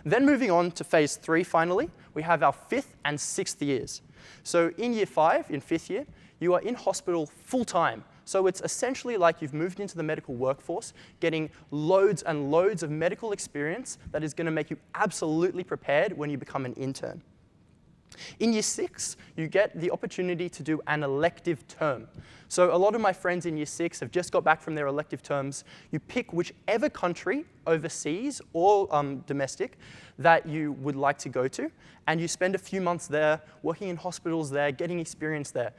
Then moving on to phase 3 finally, we have our 5th and 6th years. So in year 5, in 5th year, you are in hospital full-time. So it's essentially like you've moved into the medical workforce, getting loads and loads of medical experience that is going to make you absolutely prepared when you become an intern. In year 6, you get the opportunity to do an elective term. So a lot of my friends in year 6 have just got back from their elective terms. You pick whichever country, overseas or domestic, that you would like to go to, and you spend a few months there, working in hospitals there, getting experience there.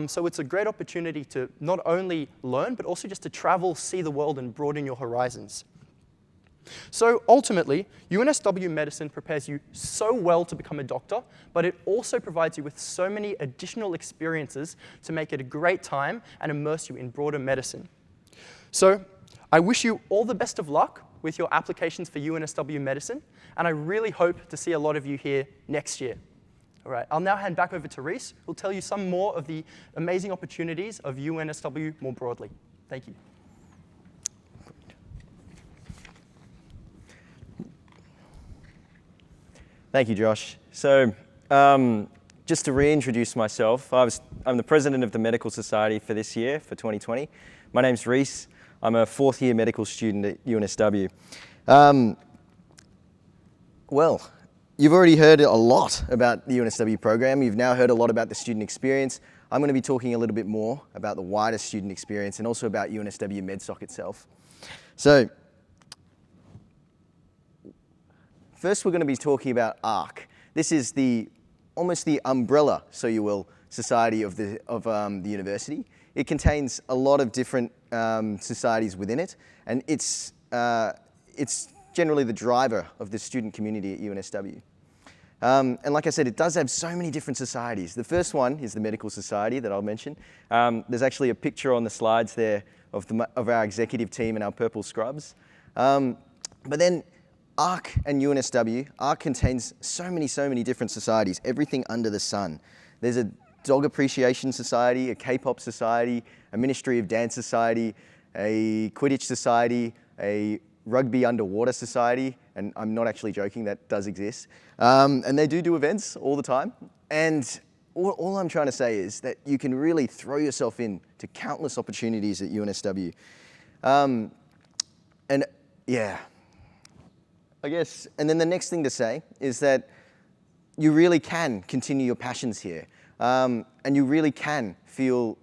So it's a great opportunity to not only learn, but also just to travel, see the world, and broaden your horizons. So ultimately, UNSW Medicine prepares you so well to become a doctor, but it also provides you with so many additional experiences to make it a great time and immerse you in broader medicine. So I wish you all the best of luck with your applications for UNSW Medicine, and I really hope to see a lot of you here next year. All right, I'll now hand back over to Reese, who'll tell you some more of the amazing opportunities of UNSW more broadly. Thank you. Thank you, Josh. So just to reintroduce myself, I'm the president of the Medical Society for this year, for 2020. My name's Reese. I'm a 4th year medical student at UNSW. Well, you've already heard a lot about the UNSW program. You've now heard a lot about the student experience. I'm going to be talking a little bit more about the wider student experience and also about UNSW MedSoc itself. So, first we're going to be talking about ARC. This is almost the umbrella, so you will, society of the university. It contains a lot of different societies within it, and it's generally the driver of the student community at UNSW. And like I said, it does have so many different societies. The first one is the Medical Society that I'll mention. There's actually a picture on the slides there of our executive team in our purple scrubs. But then ARC and UNSW, ARC contains so many different societies, everything under the sun. There's a Dog Appreciation Society, a K-pop society, a Ministry of Dance Society, a Quidditch Society, a Rugby Underwater Society, and I'm not actually joking, that does exist. And they do events all the time. And all I'm trying to say is that you can really throw yourself into countless opportunities at UNSW. And yeah, I guess, and then the next thing to say is that you really can continue your passions here. And you really can feel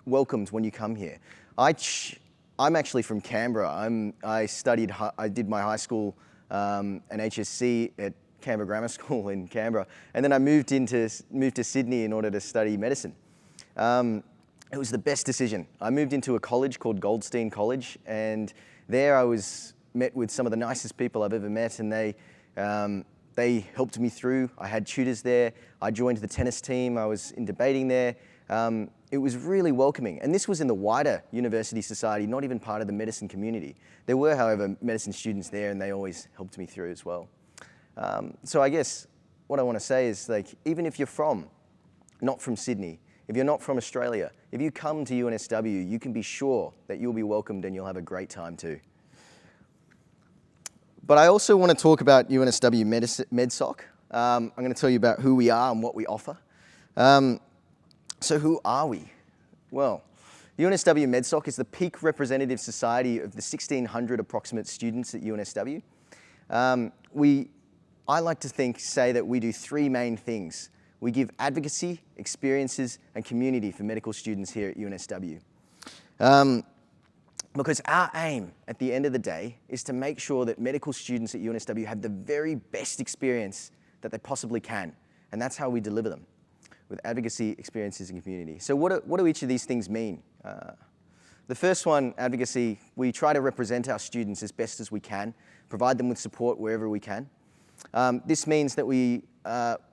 welcomed when you come here. I'm actually from Canberra. I did my high school and HSC at Canberra Grammar School in Canberra, and then I moved to Sydney in order to study medicine. It was the best decision. I moved into a college called Goldstein College, and there I was met with some of the nicest people I've ever met, and they helped me through. I had tutors there. I joined the tennis team. I was in debating there. It was really welcoming. And this was in the wider university society, not even part of the medicine community. There were, however, medicine students there, and they always helped me through as well. So I guess what I want to say is, like, even if you're not from Sydney, if you're not from Australia, if you come to UNSW, you can be sure that you'll be welcomed and you'll have a great time too. But I also want to talk about UNSW MedSoc. I'm going to tell you about who we are and what we offer. So who are we? Well, UNSW MedSoc is the peak representative society of the 1,600 approximate students at UNSW. I like to say that we do three main things. We give advocacy, experiences, and community for medical students here at UNSW. Because our aim at the end of the day is to make sure that medical students at UNSW have the very best experience that they possibly can. And that's how we deliver them, with advocacy, experiences, and community. So what do each of these things mean? The first one, advocacy, we try to represent our students as best as we can, provide them with support wherever we can. This means that we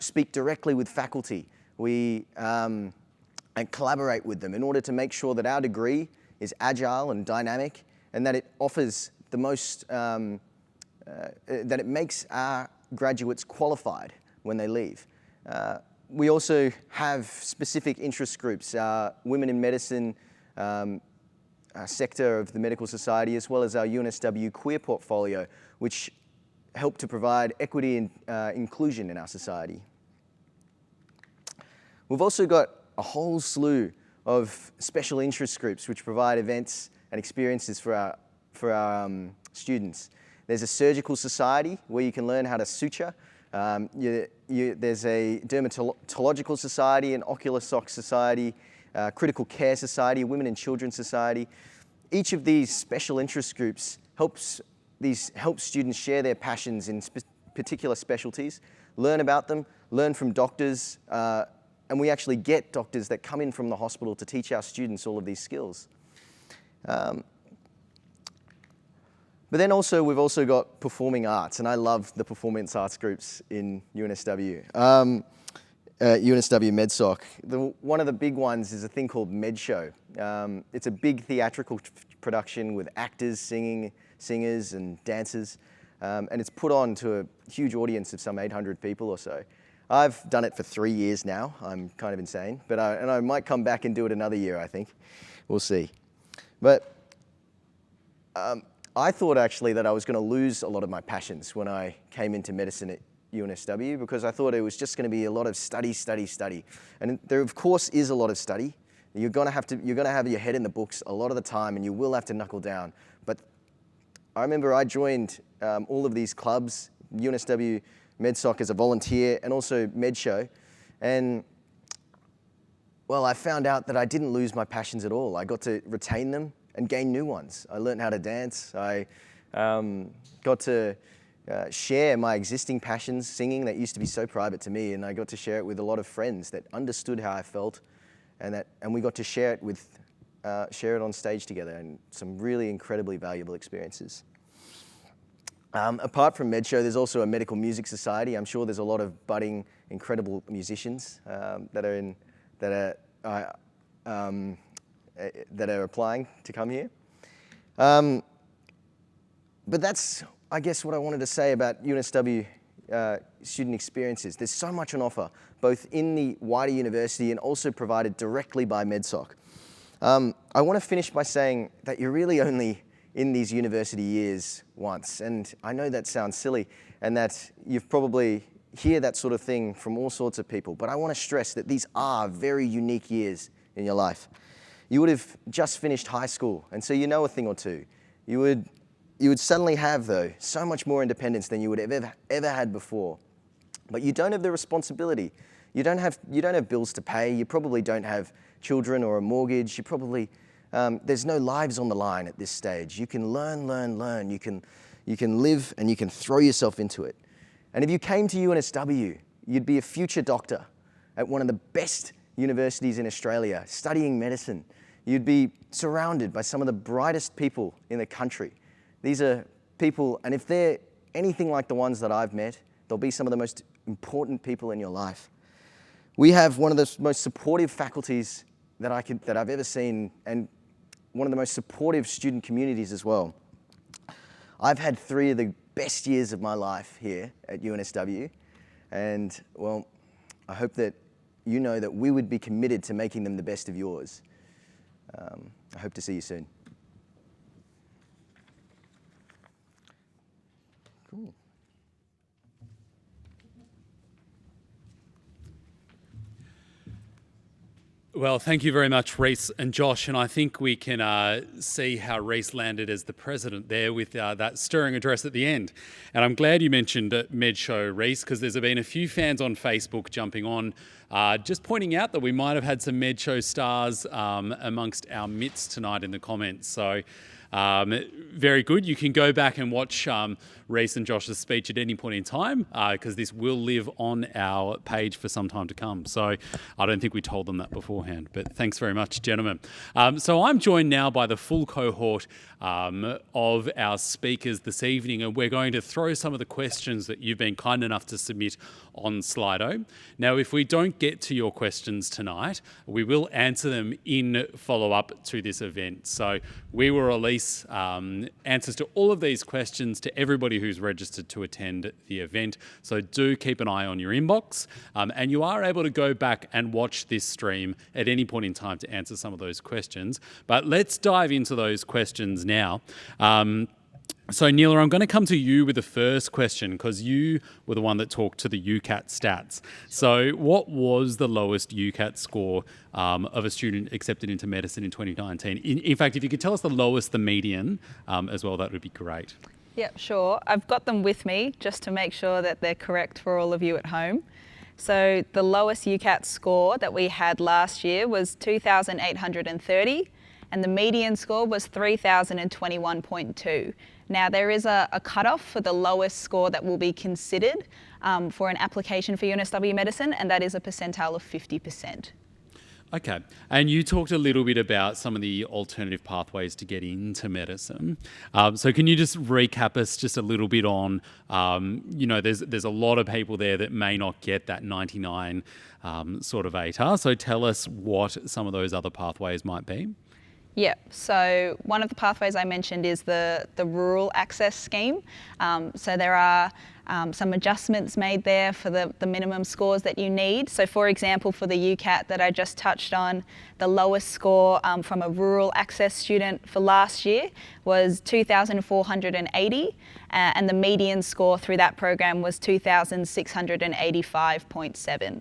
speak directly with faculty, and collaborate with them in order to make sure that our degree is agile and dynamic, and that it offers the most, that it makes our graduates qualified when they leave. We also have specific interest groups, Women in Medicine sector of the Medical Society, as well as our UNSW Queer portfolio, which help to provide equity and inclusion in our society. We've also got a whole slew of special interest groups which provide events and experiences for our students. There's a surgical society where you can learn how to suture. There's a dermatological society, an ocular soc society, critical care society, women and children society. Each of these special interest groups helps students share their passions in particular specialties, learn about them, learn from doctors, and we actually get doctors that come in from the hospital to teach our students all of these skills. But then also, we've also got performing arts, and I love the performance arts groups in UNSW. UNSW MedSoc. One of the big ones is a thing called MedShow. It's a big theatrical production with actors, singers and dancers, and it's put on to a huge audience of some 800 people or so. I've done it for 3 years now. I'm kind of insane, but I might come back and do it another year, I think. We'll see. But I thought actually that I was going to lose a lot of my passions when I came into medicine at UNSW, because I thought it was just going to be a lot of study. And there, of course, is a lot of study. You're going to have your head in the books a lot of the time, and you will have to knuckle down. But I remember I joined all of these clubs, UNSW MedSoc as a volunteer and also MedShow. And well, I found out that I didn't lose my passions at all. I got to retain them and gain new ones. I learned how to dance. I got to share my existing passions, singing that used to be so private to me, and I got to share it with a lot of friends that understood how I felt, and we got to share it on stage together, and some really incredibly valuable experiences. Apart from MedShow, there's also a medical music society. I'm sure there's a lot of budding, incredible musicians that are applying to come here. But that's, I guess, what I wanted to say about UNSW student experiences. There's so much on offer, both in the wider university and also provided directly by MedSoc. I want to finish by saying that you're really only in these university years once, and I know that sounds silly, and that you've probably hear that sort of thing from all sorts of people, but I want to stress that these are very unique years in your life. You would have just finished high school, and so you know a thing or two. You would suddenly have, though, so much more independence than you would have ever had before. But you don't have the responsibility. You don't have bills to pay. You probably don't have children or a mortgage. You probably, there's no lives on the line at this stage. You can learn. You can live and you can throw yourself into it. And if you came to UNSW, you'd be a future doctor at one of the best universities in Australia, studying medicine. You'd be surrounded by some of the brightest people in the country. These are people, and if they're anything like the ones that I've met, they'll be some of the most important people in your life. We have one of the most supportive faculties that I've ever seen, and one of the most supportive student communities as well. I've had 3 of the best years of my life here at UNSW, and well, I hope that you know that we would be committed to making them the best of yours. I hope to see you soon. Cool. Well, thank you very much, Reese and Josh, and I think we can see how Reese landed as the president there with that stirring address at the end. And I'm glad you mentioned MedShow, Reese, because there's been a few fans on Facebook jumping on, just pointing out that we might have had some MedShow stars amongst our midst tonight in the comments. So very good. You can go back and watch Reese and Josh's speech at any point in time, because this will live on our page for some time to come. So I don't think we told them that beforehand, but thanks very much, gentlemen. So I'm joined now by the full cohort of our speakers this evening, and we're going to throw some of the questions that you've been kind enough to submit on Slido. Now, if we don't get to your questions tonight, we will answer them in follow-up to this event. So we will release answers to all of these questions to everybody who's registered to attend the event. So do keep an eye on your inbox, and you are able to go back and watch this stream at any point in time to answer some of those questions. But let's dive into those questions now. So Neela, I'm going to come to you with the first question because you were the one that talked to the UCAT stats. So what was the lowest UCAT score of a student accepted into medicine in 2019? In fact, if you could tell us the lowest, the median as well, that would be great. Yep, sure. I've got them with me just to make sure that they're correct for all of you at home. So the lowest UCAT score that we had last year was 2,830, and the median score was 3,021.2. Now, there is a cutoff for the lowest score that will be considered for an application for UNSW Medicine, and that is a percentile of 50%. Okay, and you talked a little bit about some of the alternative pathways to get into medicine. So can you just recap us just a little bit on, there's a lot of people there that may not get that 99 sort of ATAR. So tell us what some of those other pathways might be. Yeah, so one of the pathways I mentioned is the rural access scheme. So there are some adjustments made there for the minimum scores that you need. So for example, for the UCAT that I just touched on, the lowest score from a rural access student for last year was 2,480, and the median score through that program was 2,685.7.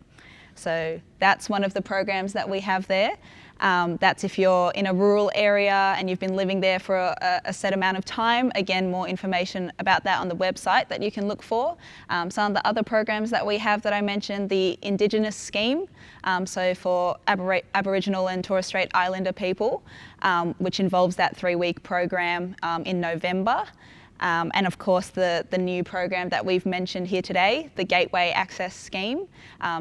So that's one of the programs that we have there. That's if you're in a rural area and you've been living there for a set amount of time. Again, more information about that on the website that you can look for. Some of the other programs that we have that I mentioned, the Indigenous scheme, so for Aboriginal and Torres Strait Islander people, which involves that 3-week program in November. And of course the new program that we've mentioned here today, the Gateway Access Scheme.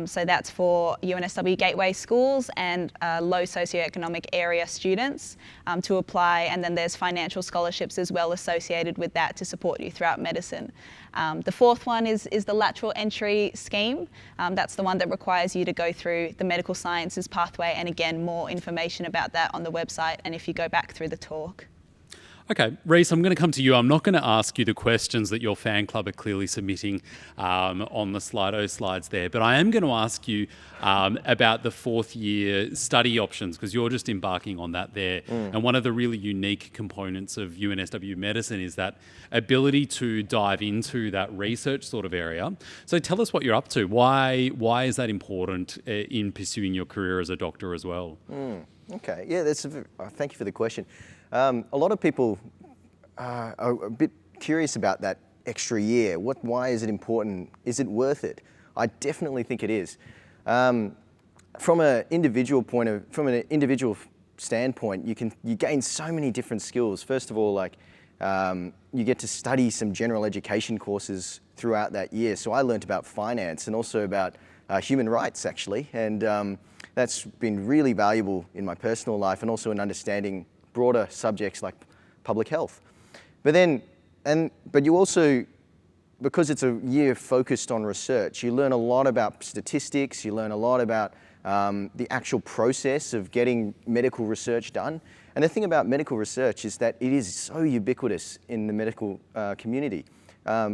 So that's for UNSW Gateway schools and low socioeconomic area students to apply, and then there's financial scholarships as well associated with that to support you throughout medicine. The fourth one is the Lateral Entry Scheme. That's the one that requires you to go through the medical sciences pathway, and again, more information about that on the website and if you go back through the talk. Okay, Reese, I'm going to come to you. I'm not going to ask you the questions that your fan club are clearly submitting on the Slido slides there, but I am going to ask you about the 4th year study options, because you're just embarking on that there. And one of the really unique components of UNSW Medicine is that ability to dive into that research sort of area. So tell us what you're up to. Why is that important in pursuing your career as a doctor as well? Okay, yeah, thank you for the question. A lot of people are a bit curious about that extra year. Why is it important? Is it worth it? I definitely think it is. From an individual standpoint, you gain so many different skills. First of all, you get to study some general education courses throughout that year. So I learned about finance and also about human rights, actually, and that's been really valuable in my personal life, and also in understanding broader subjects like public health. But you also, because it's a year focused on research, you learn a lot about statistics, you learn a lot about the actual process of getting medical research done. And the thing about medical research is that it is so ubiquitous in the medical community.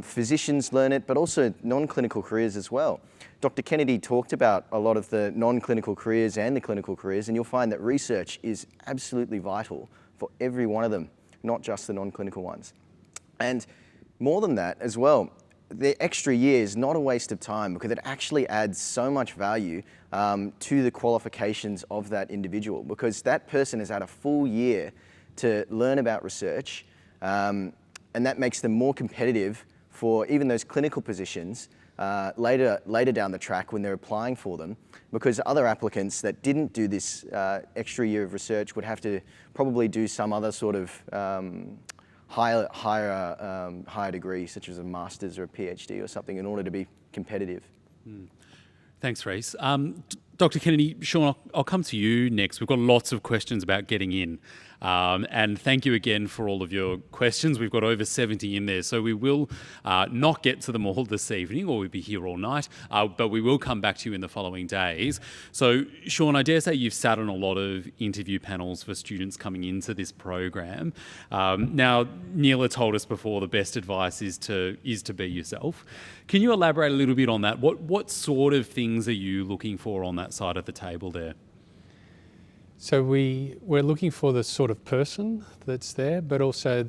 Physicians learn it, but also non-clinical careers as well. Dr. Kennedy talked about a lot of the non-clinical careers and the clinical careers, and you'll find that research is absolutely vital for every one of them, not just the non-clinical ones. And more than that as well, the extra year is not a waste of time, because it actually adds so much value to the qualifications of that individual, because that person has had a full year to learn about research, and that makes them more competitive for even those clinical positions later down the track when they're applying for them, because other applicants that didn't do this extra year of research would have to probably do some other sort of higher degree, such as a master's or a PhD or something, in order to be competitive. Thanks, Reese. Dr. Kennedy, Sean, I'll come to you next. We've got lots of questions about getting in. And thank you again for all of your questions. We've got over 70 in there, so we will not get to them all this evening, or we'll be here all night, but we will come back to you in the following days. So, Sean, I dare say you've sat on a lot of interview panels for students coming into this program. Now, Neela told us before the best advice is to be yourself. Can you elaborate a little bit on that? What sort of things are you looking for on that side of the table there? So we're looking for the sort of person that's there, but also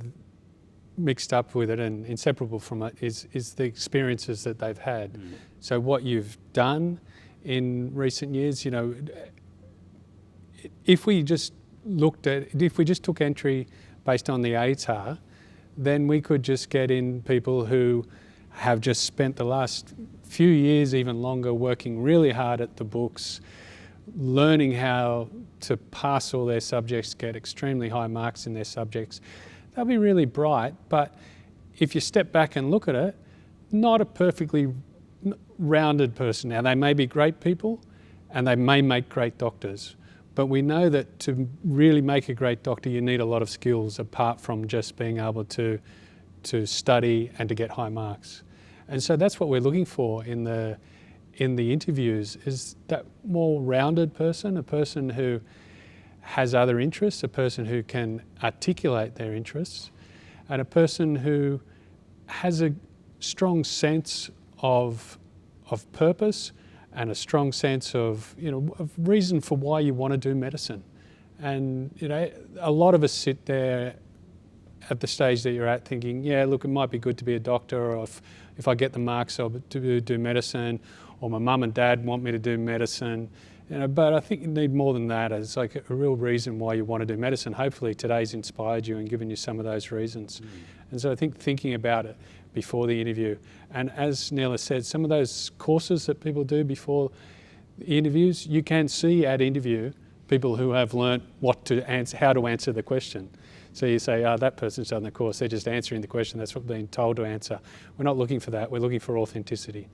mixed up with it and inseparable from it is the experiences that they've had. So what you've done in recent years, if we just took entry based on the ATAR, then we could just get in people who have just spent the last few years, even longer, working really hard at the books, learning how to pass all their subjects, get extremely high marks in their subjects. They'll be really bright, but if you step back and look at it, not a perfectly rounded person. Now, they may be great people and they may make great doctors, but we know that to really make a great doctor, you need a lot of skills apart from just being able to study and to get high marks. And so that's what we're looking for in the interviews, is that more rounded person, a person who has other interests, a person who can articulate their interests, and a person who has a strong sense of purpose and a strong sense of reason for why you want to do medicine. And a lot of us sit there at the stage that you're at thinking, yeah, look, it might be good to be a doctor, or if I get the marks, I'll do medicine, or my mum and dad want me to do medicine. But I think you need more than that. It's like a real reason why you want to do medicine. Hopefully today's inspired you and given you some of those reasons. And so I think thinking about it before the interview, and as Neil has said, some of those courses that people do before the interviews, you can see at interview people who have learnt what to answer, how to answer the question. So you say, oh, that person's done the course, they're just answering the question, that's what they're being told to answer. We're not looking for that, we're looking for authenticity.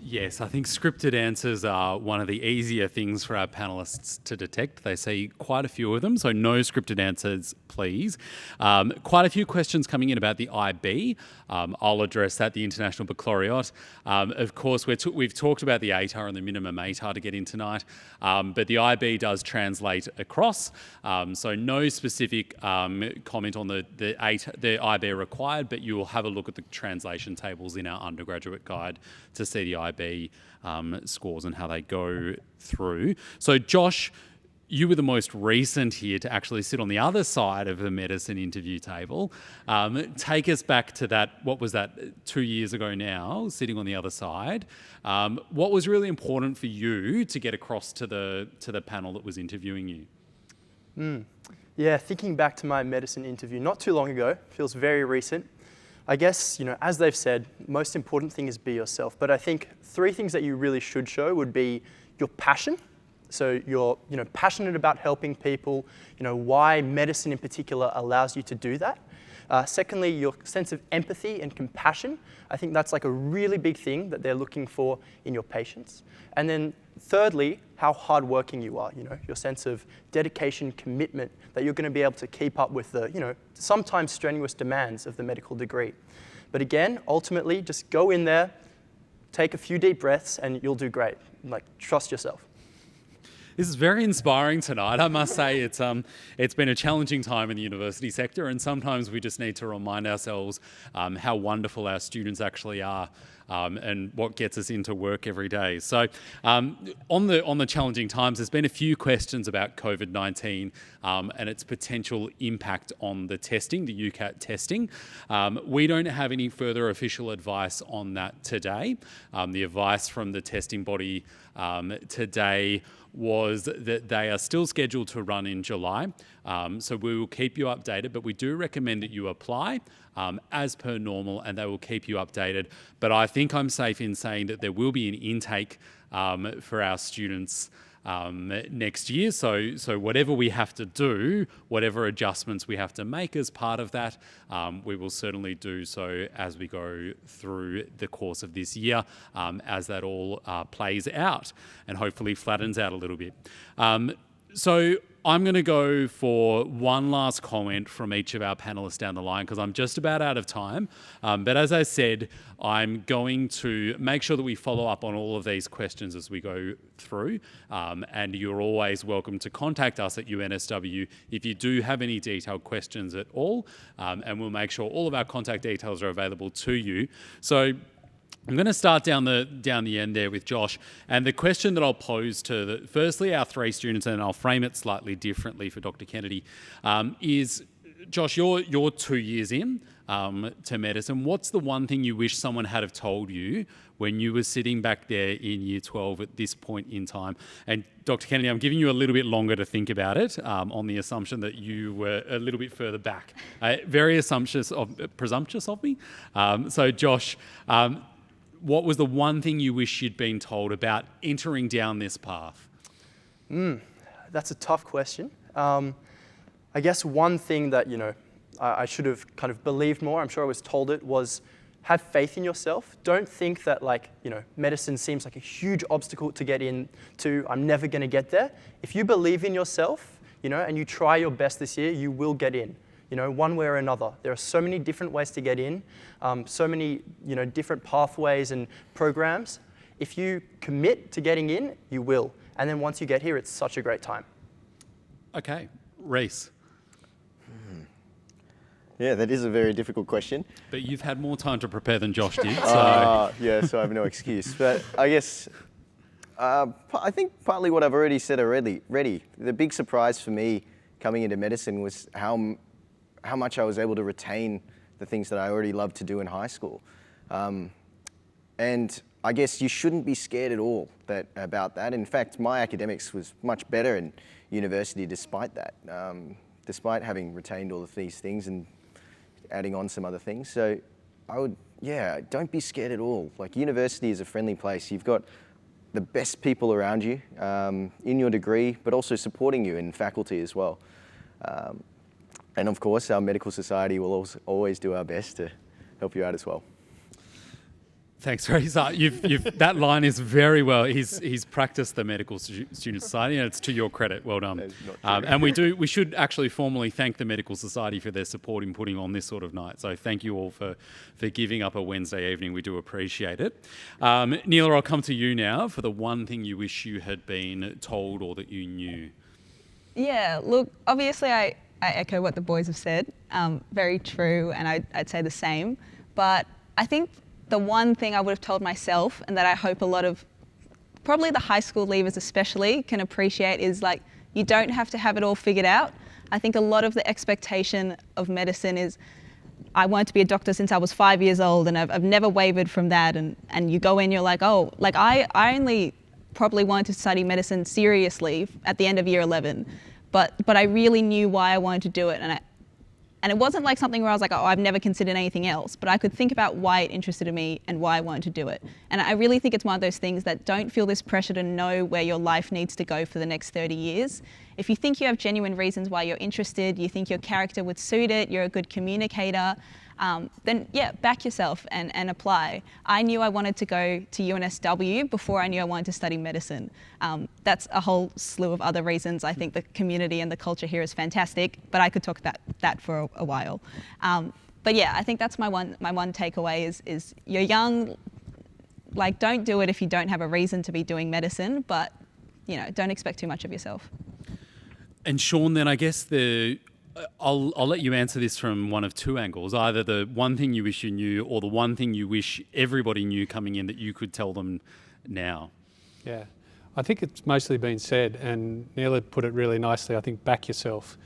Yes, I think scripted answers are one of the easier things for our panellists to detect. They see quite a few of them, so no scripted answers, please. Quite a few questions coming in about the IB. I'll address that, the International Baccalaureate. Of course, we've talked about the ATAR and the minimum ATAR to get in tonight, but the IB does translate across, so no specific comment on the IB required, but you will have a look at the translation tables in our undergraduate guide to see the IB scores and how they go through. So Josh, you were the most recent here to actually sit on the other side of the medicine interview table. Take us back to that, what was that, 2 years ago now, sitting on the other side. What was really important for you to get across to the panel that was interviewing you? Yeah, thinking back to my medicine interview not too long ago, feels very recent. I guess, as they've said, most important thing is be yourself. But I think 3 things that you really should show would be your passion. So you're, passionate about helping people, why medicine in particular allows you to do that. Secondly, your sense of empathy and compassion. I think that's like a really big thing that they're looking for in your patients. And then thirdly, how hardworking you are, your sense of dedication, commitment, that you're going to be able to keep up with the, sometimes strenuous demands of the medical degree. But again, ultimately, just go in there, take a few deep breaths, and you'll do great. Trust yourself. This is very inspiring tonight. I must say it's been a challenging time in the university sector, and sometimes we just need to remind ourselves how wonderful our students actually are and what gets us into work every day. So on the challenging times, there's been a few questions about COVID-19 and its potential impact on the testing, the UCAT testing. We don't have any further official advice on that today. The advice from the testing body today was that they are still scheduled to run in July. So we will keep you updated, but we do recommend that you apply as per normal, and they will keep you updated. But I think I'm safe in saying that there will be an intake for our students next year. So whatever we have to do, whatever adjustments we have to make as part of that, we will certainly do so as we go through the course of this year, as that all plays out and hopefully flattens out a little bit. So I'm going to go for one last comment from each of our panellists down the line because I'm just about out of time. But as I said, I'm going to make sure that we follow up on all of these questions as we go through. And you're always welcome to contact us at UNSW if you do have any detailed questions at all. And we'll make sure all of our contact details are available to you. So I'm going to start down the end there with Josh, and the question that I'll pose to firstly our 3 students, and I'll frame it slightly differently for Dr. Kennedy, is, Josh, you're 2 years in to medicine. What's the one thing you wish someone had have told you when you were sitting back there in year 12 at this point in time? And Dr. Kennedy, I'm giving you a little bit longer to think about it on the assumption that you were a little bit further back. Very presumptuous of me. So Josh, what was the one thing you wish you'd been told about entering down this path? That's a tough question. I guess one thing that, I should have kind of believed more, I'm sure I was told it, was have faith in yourself. Don't think that medicine seems like a huge obstacle to get into, I'm never going to get there. If you believe in yourself, and you try your best this year, you will get in. One way or another. There are so many different ways to get in, so many, different pathways and programs. If you commit to getting in, you will. And then once you get here, it's such a great time. Okay, Reese. Yeah, that is a very difficult question. But you've had more time to prepare than Josh did. So. Yeah, so I have no excuse. But I guess, I think partly what I've already said already. The big surprise for me coming into medicine was how much I was able to retain the things that I already loved to do in high school. And I guess you shouldn't be scared at all about that. In fact, my academics was much better in university despite that, despite having retained all of these things and adding on some other things. So don't be scared at all. Like, university is a friendly place. You've got the best people around you in your degree, but also supporting you in faculty as well. And of course, our medical society will always do our best to help you out as well. Thanks, Reece. That line is very well. He's practiced the Medical Student Society, and it's to your credit. Well done. And we should actually formally thank the Medical Society for their support in putting on this sort of night. So thank you all for giving up a Wednesday evening. We do appreciate it. Neela, I'll come to you now for the one thing you wish you had been told or that you knew. Yeah, look, obviously I echo what the boys have said. Very true, and I'd say the same. But I think the one thing I would have told myself, and that I hope a lot of, probably the high school leavers especially, can appreciate, is like, you don't have to have it all figured out. I think a lot of the expectation of medicine is, I wanted to be a doctor since I was 5 years old, and I've never wavered from that. And you go in, you're like, oh, like I only probably wanted to study medicine seriously at the end of year 11, but I really knew why I wanted to do it, and it wasn't like something where I was like, oh, I've never considered anything else, but I could think about why it interested me and why I wanted to do it. And I really think it's one of those things that don't feel this pressure to know where your life needs to go for the next 30 years. If you think you have genuine reasons why you're interested, you think your character would suit it, you're a good communicator, then yeah, back yourself and apply. I knew I wanted to go to UNSW before I knew I wanted to study medicine. That's a whole slew of other reasons. I think the community and the culture here is fantastic, but I could talk about that for a while. But yeah, I think that's my one takeaway is you're young, like, don't do it if you don't have a reason to be doing medicine, but don't expect too much of yourself. And Sean, then I guess I'll let you answer this from one of two angles, either the one thing you wish you knew or the one thing you wish everybody knew coming in that you could tell them now. Yeah, I think it's mostly been said, and Neela put it really nicely. I think back yourself.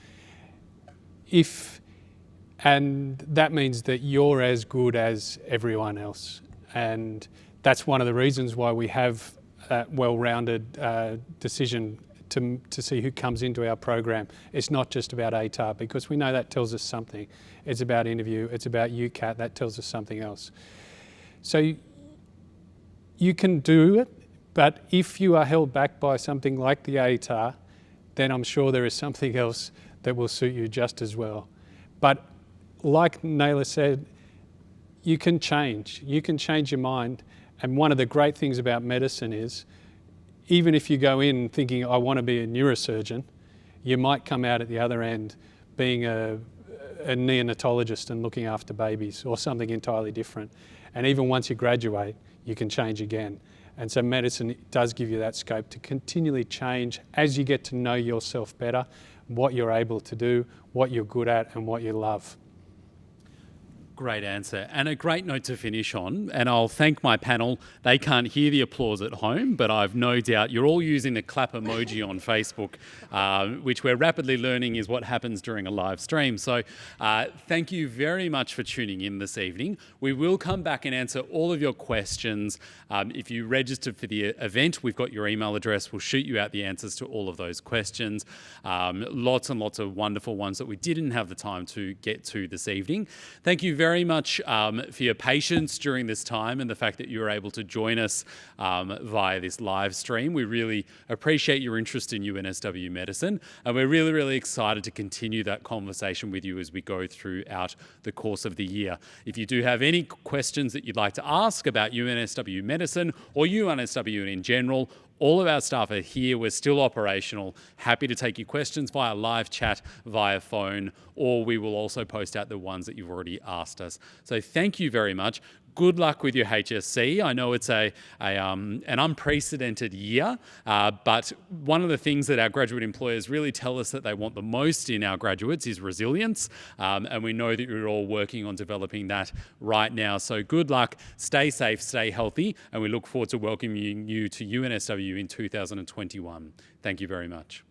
And that means that you're as good as everyone else. And that's one of the reasons why we have that well-rounded decision to see who comes into our program. It's not just about ATAR, because we know that tells us something. It's about interview, it's about UCAT, that tells us something else. So you can do it, but if you are held back by something like the ATAR, then I'm sure there is something else that will suit you just as well. But like Neela said, you can change your mind. And one of the great things about medicine is, even if you go in thinking, I want to be a neurosurgeon, you might come out at the other end being a neonatologist and looking after babies or something entirely different. And even once you graduate, you can change again. And so medicine does give you that scope to continually change as you get to know yourself better, what you're able to do, what you're good at, and what you love. Great answer, and a great note to finish on. And I'll thank my panel. They can't hear the applause at home, but I've no doubt you're all using the clap emoji on Facebook, which we're rapidly learning is what happens during a live stream. So thank you very much for tuning in this evening. We will come back and answer all of your questions. If you registered for the event, we've got your email address. We'll shoot you out the answers to all of those questions. Lots and lots of wonderful ones that we didn't have the time to get to this evening. Thank you very much for your patience during this time and the fact that you were able to join us via this live stream. We really appreciate your interest in UNSW Medicine, and we're really, really excited to continue that conversation with you as we go throughout the course of the year. If you do have any questions that you'd like to ask about UNSW Medicine or UNSW in general, all of our staff are here. We're still operational. Happy to take your questions via live chat, via phone, or we will also post out the ones that you've already asked us. So thank you very much. Good luck with your HSC. I know it's an unprecedented year, but one of the things that our graduate employers really tell us that they want the most in our graduates is resilience, and we know that you're all working on developing that right now. So good luck, stay safe, stay healthy, and we look forward to welcoming you to UNSW in 2021. Thank you very much.